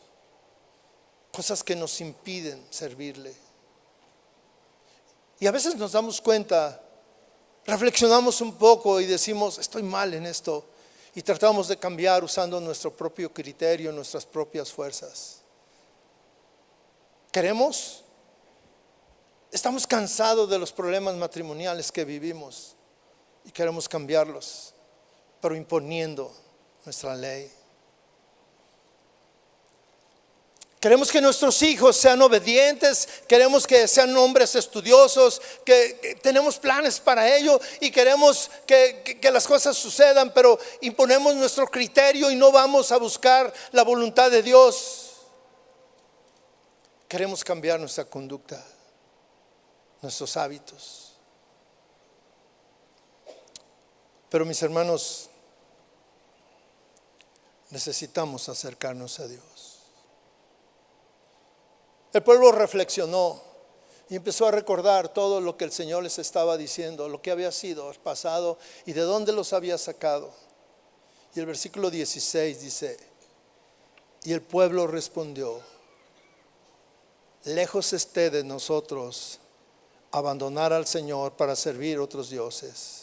cosas que nos impiden servirle. Y a veces nos damos cuenta, reflexionamos un poco y decimos: estoy mal en esto, y tratamos de cambiar usando nuestro propio criterio, nuestras propias fuerzas. ¿Queremos? Estamos cansados de los problemas matrimoniales que vivimos y queremos cambiarlos, pero imponiendo nuestra ley. Queremos que nuestros hijos sean obedientes, queremos que sean hombres estudiosos, que tenemos planes para ello y queremos que las cosas sucedan, pero imponemos nuestro criterio y no vamos a buscar la voluntad de Dios. Queremos cambiar nuestra conducta, nuestros hábitos. Pero mis hermanos, necesitamos acercarnos a Dios. El pueblo reflexionó y empezó a recordar todo lo que el Señor les estaba diciendo, lo que había sido el pasado y de dónde los había sacado. Y el versículo 16 dice: y el pueblo respondió: lejos esté de nosotros abandonar al Señor para servir otros dioses,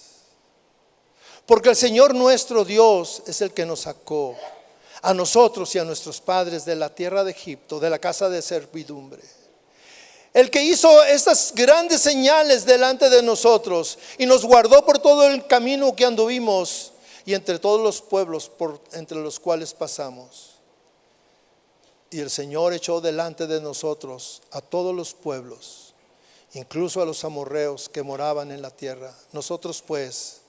porque el Señor nuestro Dios es el que nos sacó a nosotros y a nuestros padres de la tierra de Egipto, de la casa de servidumbre. El que hizo estas grandes señales delante de nosotros y nos guardó por todo el camino que anduvimos y entre todos los pueblos entre los cuales pasamos. Y el Señor echó delante de nosotros a todos los pueblos, incluso a los amorreos que moraban en la tierra. Nosotros pues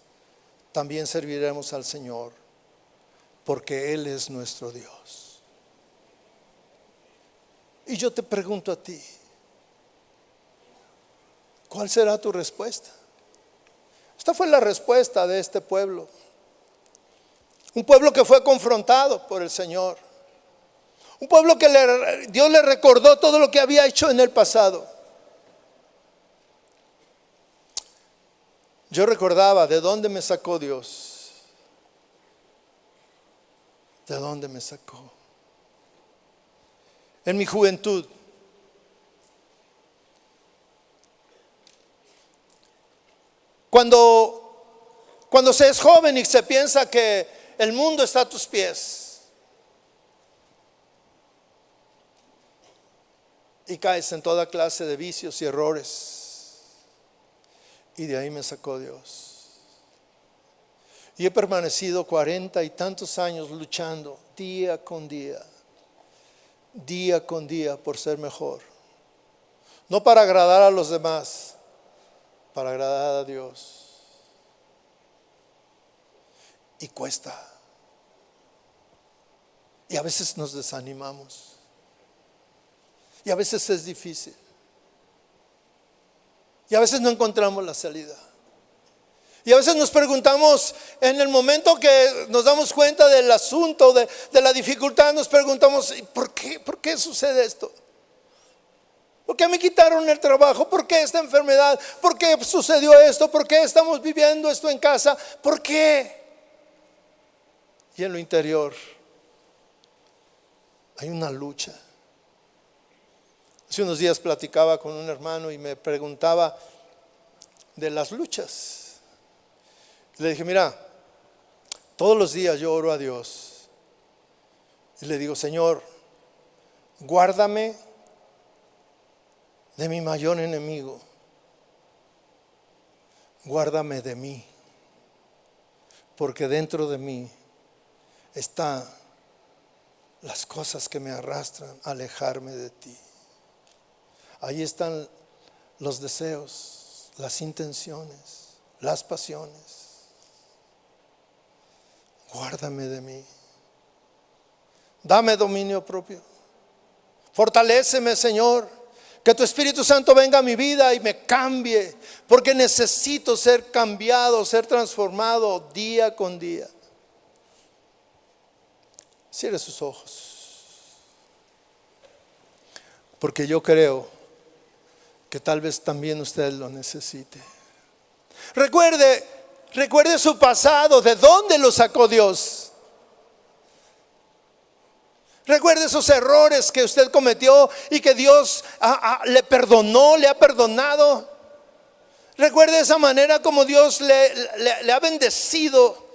también serviremos al Señor, porque Él es nuestro Dios. Y yo te pregunto a ti, ¿cuál será tu respuesta? Esta fue la respuesta de este pueblo. Un pueblo que fue confrontado por el Señor. Un pueblo que Dios le recordó todo lo que había hecho en el pasado. Yo recordaba de dónde me sacó Dios. ¿De dónde me sacó? En mi juventud. Cuando se es joven y se piensa que el mundo está a tus pies, y caes en toda clase de vicios y errores, y de ahí me sacó Dios. Y he permanecido 40 y tantos años luchando día con día por ser mejor. No para agradar a los demás, para agradar a Dios. Y cuesta. Y a veces nos desanimamos. Y a veces es difícil. Y a veces no encontramos la salida. Y a veces nos preguntamos, en el momento que nos damos cuenta del asunto, de la dificultad, nos preguntamos: ¿por qué sucede esto? ¿Por qué me quitaron el trabajo? ¿Por qué esta enfermedad? ¿Por qué sucedió esto? ¿Por qué estamos viviendo esto en casa? ¿Por qué? Y en lo interior hay una lucha. Hace unos días platicaba con un hermano y me preguntaba de las luchas. Le dije: mira, todos los días yo oro a Dios y le digo: Señor, guárdame de mi mayor enemigo, guárdame de mí, porque dentro de mí están las cosas que me arrastran a alejarme de ti. Ahí están los deseos, las intenciones, las pasiones. Guárdame de mí. Dame dominio propio. Fortaléceme, Señor. Que tu Espíritu Santo venga a mi vida y me cambie, porque necesito ser cambiado, ser transformado día con día. Cierre sus ojos, porque yo creo que tal vez también usted lo necesite. Recuerde su pasado, de dónde lo sacó Dios. Recuerde esos errores que usted cometió y que Dios le perdonó, le ha perdonado. Recuerde esa manera como Dios le ha bendecido.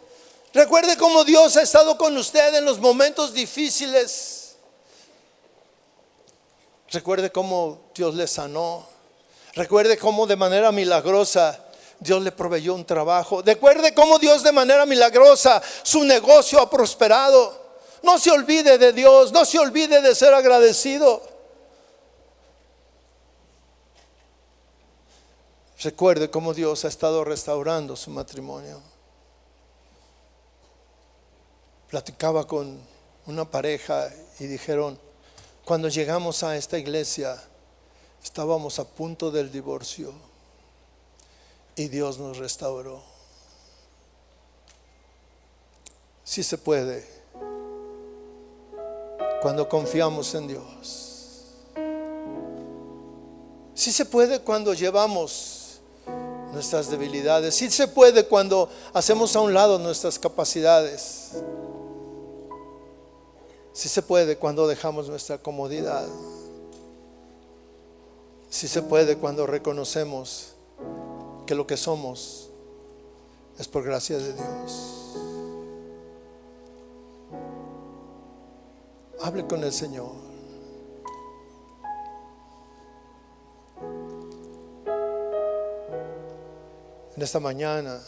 Recuerde cómo Dios ha estado con usted en los momentos difíciles. Recuerde cómo Dios le sanó. Recuerde cómo de manera milagrosa Dios le proveyó un trabajo. Recuerde cómo Dios de manera milagrosa su negocio ha prosperado. No se olvide de Dios, no se olvide de ser agradecido. Recuerde cómo Dios ha estado restaurando su matrimonio. Platicaba con una pareja y dijeron: cuando llegamos a esta iglesia estábamos a punto del divorcio y Dios nos restauró. Sí se puede cuando confiamos en Dios. Sí se puede cuando llevamos nuestras debilidades. Sí se puede cuando hacemos a un lado nuestras capacidades. Sí se puede cuando dejamos nuestra comodidad. Sí se puede cuando reconocemos que lo que somos es por gracia de Dios. Hable con el Señor. En esta mañana,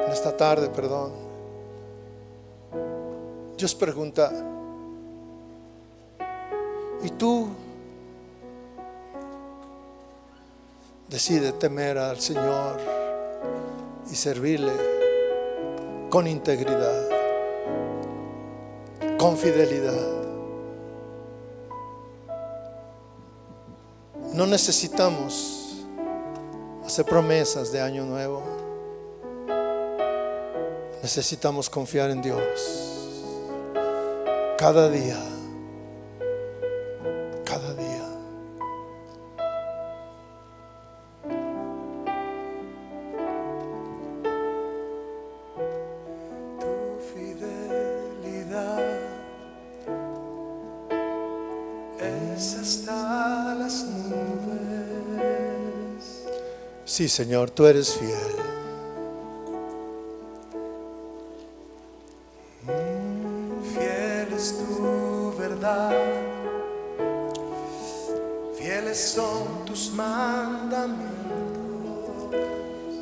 en esta tarde, perdón. Dios pregunta: ¿y tú? Decide temer al Señor y servirle con integridad, con fidelidad. No necesitamos hacer promesas de año nuevo. Necesitamos confiar en Dios cada día, cada día. Sí, Señor, tú eres fiel. Fiel es tu verdad, fieles son tus mandamientos.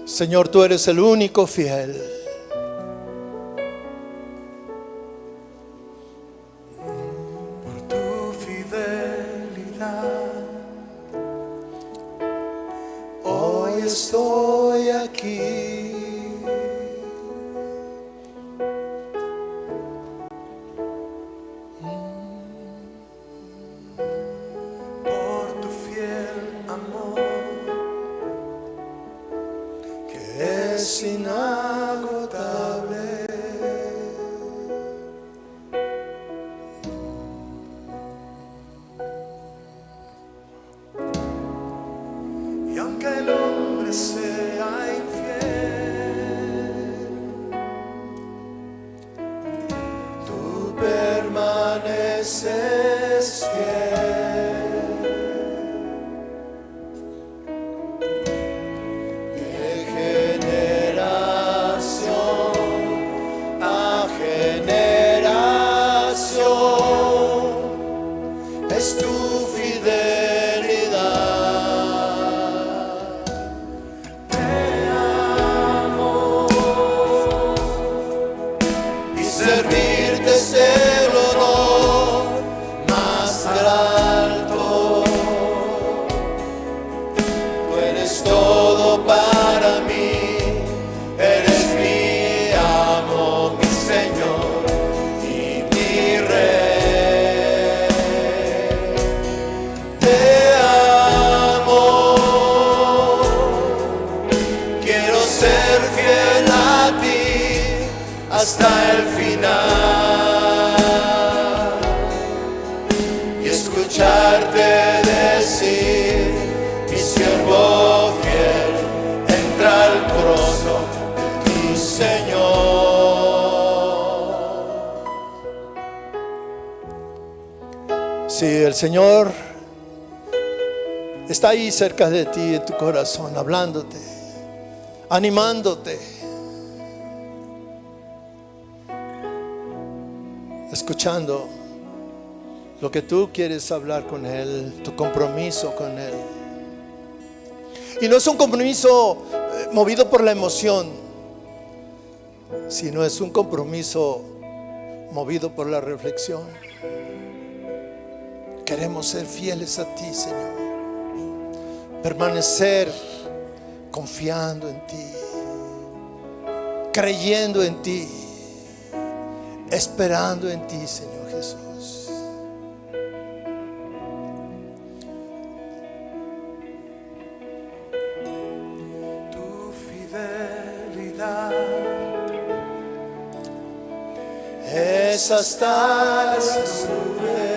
Señor, tú eres el único fiel. Por tu fidelidad, hoy estoy aquí. Por tu fiel amor, que es inagotable. Y aunque el hombre sea infiel, tú permaneces fiel. De generación a generación es tu fidelidad. Te amo y servirte es el honor más alto. Tú eres todo para mí, eres mi amo, mi Señor y mi Rey. Te amo, quiero ser fiel a ti hasta el final y escucharte decir: mi siervo fiel entra al trono de mi Señor. Sí, el Señor está ahí cerca de ti, en tu corazón, hablándote, animándote, escuchando lo que tú quieres hablar con Él, tu compromiso con Él. Y no es un compromiso movido por la emoción, sino es un compromiso movido por la reflexión. Queremos ser fieles a ti, Señor. Permanecer confiando en ti, creyendo en ti, esperando en ti, Señor Jesús. Tu fidelidad Subes hasta las nubes.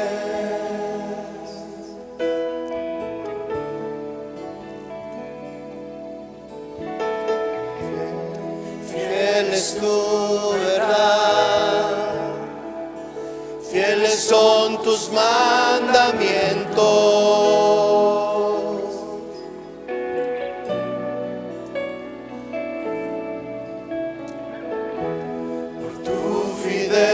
Fiel es tu verdad, fieles son tus mandamientos. Por tu fidelidad,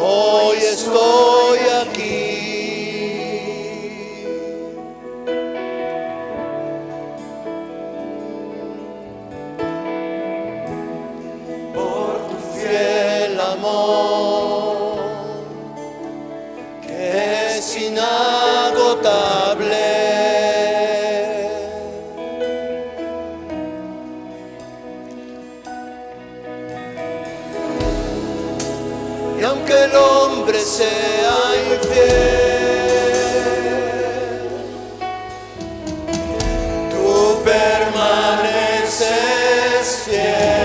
hoy estoy aquí. Amor que es inagotable, y aunque el hombre sea infiel, tú permaneces fiel.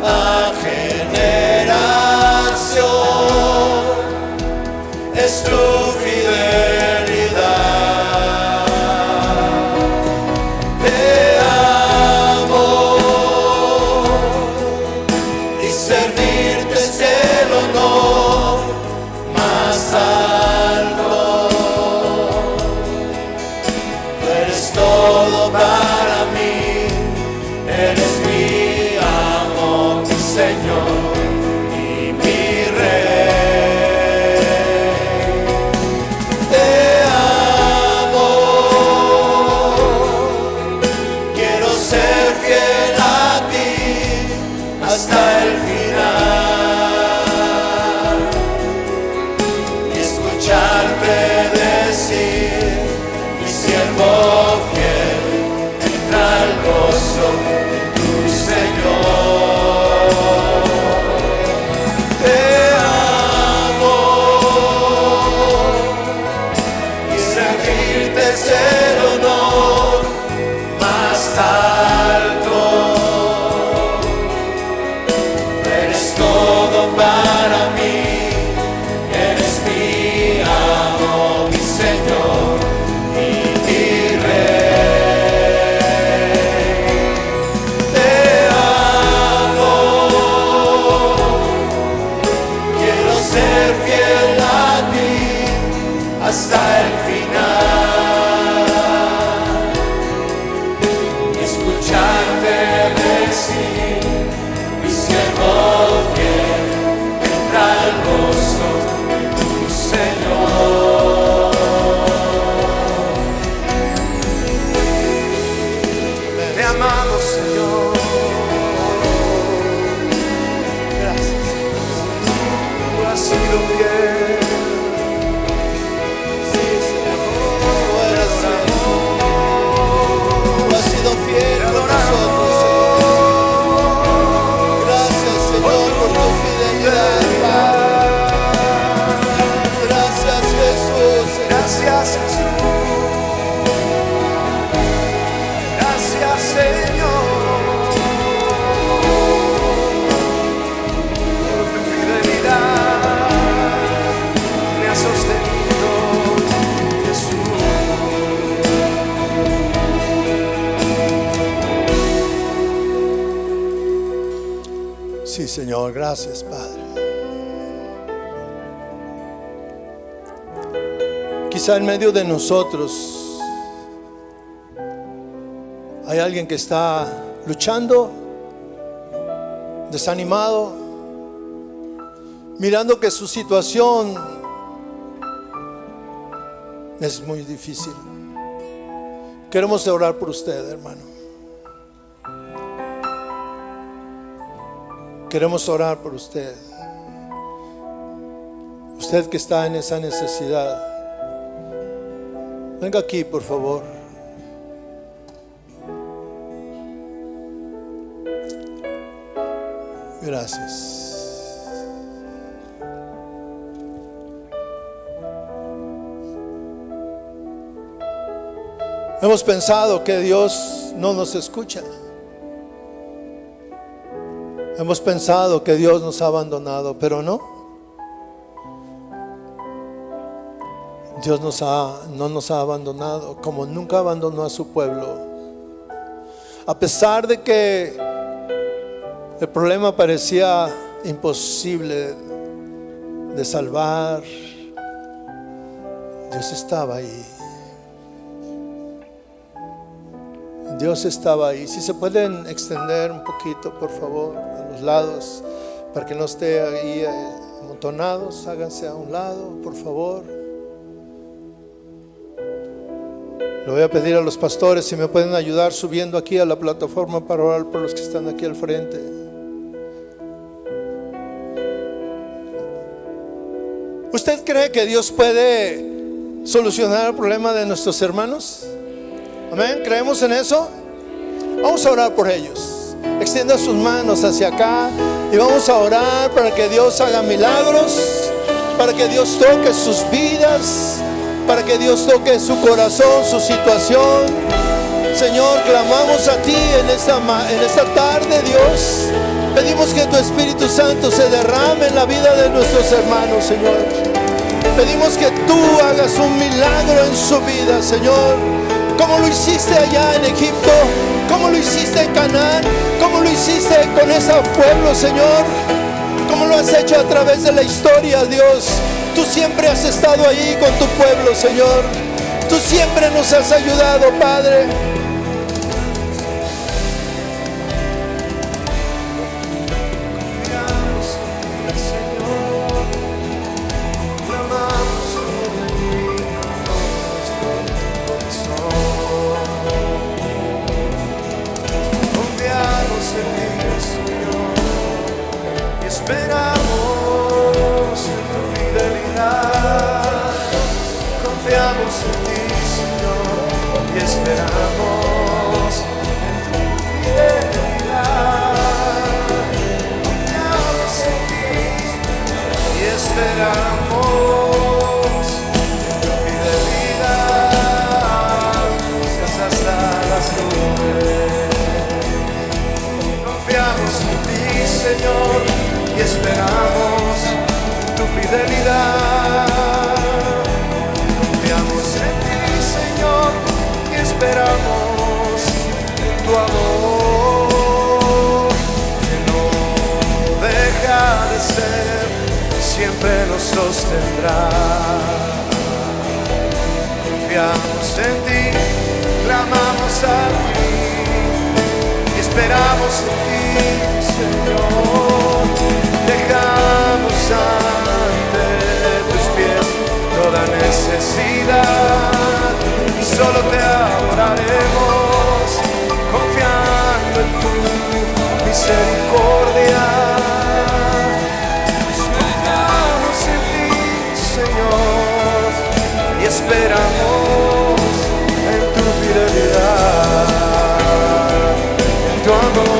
A generación es tu fidelidad. Te amo y servirte es el honor más alto. Tú eres todo para mí, eres mi Señor y mi Rey. Te amo, quiero ser fiel a ti hasta el final y escucharte decir: mi siervo fiel entra al gozo de tu Señor. Es el honor más alto. Eres todo para mí, eres mi amo, mi Señor y mi Rey. Te amo, quiero ser fiel a ti hasta el final. Mi siervo fiel entra al gozo de tu Señor. Te amamos, Señor. Gracias. Tú has sido fiel. Sí, Señor. Tú has sido fiel con nosotros. Gracias, Jesús. Gracias, Señor, por tu fidelidad. Me has sostenido, Jesús. Sí, Señor, gracias, Padre. Quizá en medio de nosotros hay alguien que está luchando, desanimado, mirando que su situación es muy difícil. Queremos orar por usted, hermano. Queremos orar por usted. Usted que está en esa necesidad, venga aquí, por favor. Gracias. Hemos pensado que Dios no nos escucha. Hemos pensado que Dios nos ha abandonado, pero no. Dios no nos ha abandonado, como nunca abandonó a su pueblo. A pesar de que el problema parecía imposible de salvar, Dios estaba ahí. Dios estaba ahí. Si se pueden extender un poquito, por favor, a los lados, para que no esté ahí amontonados. Háganse a un lado, por favor. Le voy a pedir a los pastores si me pueden ayudar subiendo aquí a la plataforma para orar por los que están aquí al frente. ¿Usted cree que Dios puede solucionar el problema de nuestros hermanos? Amén, ¿creemos en eso? Vamos a orar por ellos. Extienda sus manos hacia acá y vamos a orar para que Dios haga milagros, para que Dios toque sus vidas, para que Dios toque su corazón, su situación. Señor, clamamos a ti en esta tarde, Dios. Pedimos que tu Espíritu Santo se derrame en la vida de nuestros hermanos, Señor. Pedimos que tú hagas un milagro en su vida, Señor, como lo hiciste allá en Egipto, como lo hiciste en Canaán, como lo hiciste con ese pueblo, Señor, como lo has hecho a través de la historia, Dios. Tú siempre has estado ahí con tu pueblo, Señor. Tú siempre nos has ayudado, Padre. Esperamos en tu fidelidad, confiamos en ti, Señor, y esperamos en tu fidelidad. Confiamos en ti y esperamos en tu fidelidad, hasta las nubes. Confiamos en ti, Señor, y esperamos tu fidelidad. Confiamos en ti, Señor, y esperamos tu amor, que no deja de ser, siempre nos sostendrá. Confiamos en ti, clamamos a ti, y esperamos en ti, Señor. Dejamos ante tus pies toda necesidad y solo te adoraremos, confiando en tu misericordia. Confiamos en ti, Señor, y esperamos en tu fidelidad, en tu amor.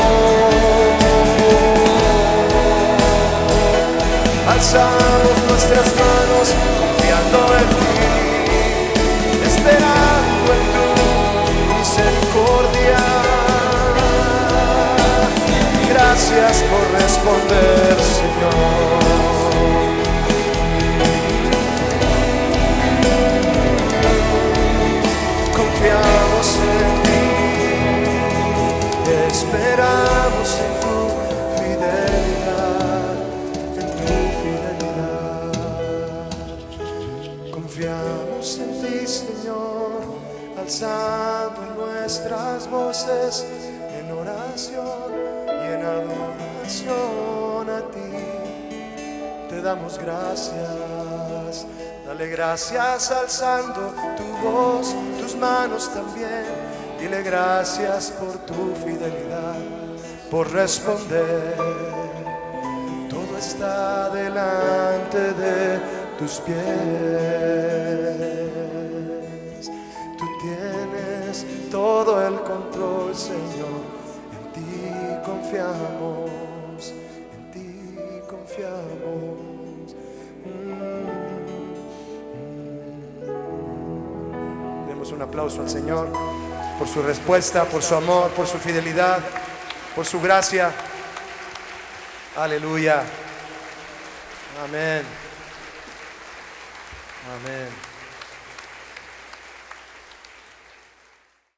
Alzamos nuestras manos confiando en ti, esperando en tu misericordia. Gracias por responder, Señor. Confiamos en ti, esperamos en tu fidelidad. Confiamos en ti, Señor, alzando nuestras voces en oración y en adoración a ti. Te damos gracias, dale gracias alzando tu voz, tus manos también. Dile gracias por tu fidelidad, por responder. Todo está delante de tus pies. Tú tienes todo el control, Señor. En ti confiamos, en ti confiamos. Demos Demos un aplauso al Señor por su respuesta, por su amor, por su fidelidad, por su gracia. Aleluya. Amén. Amén.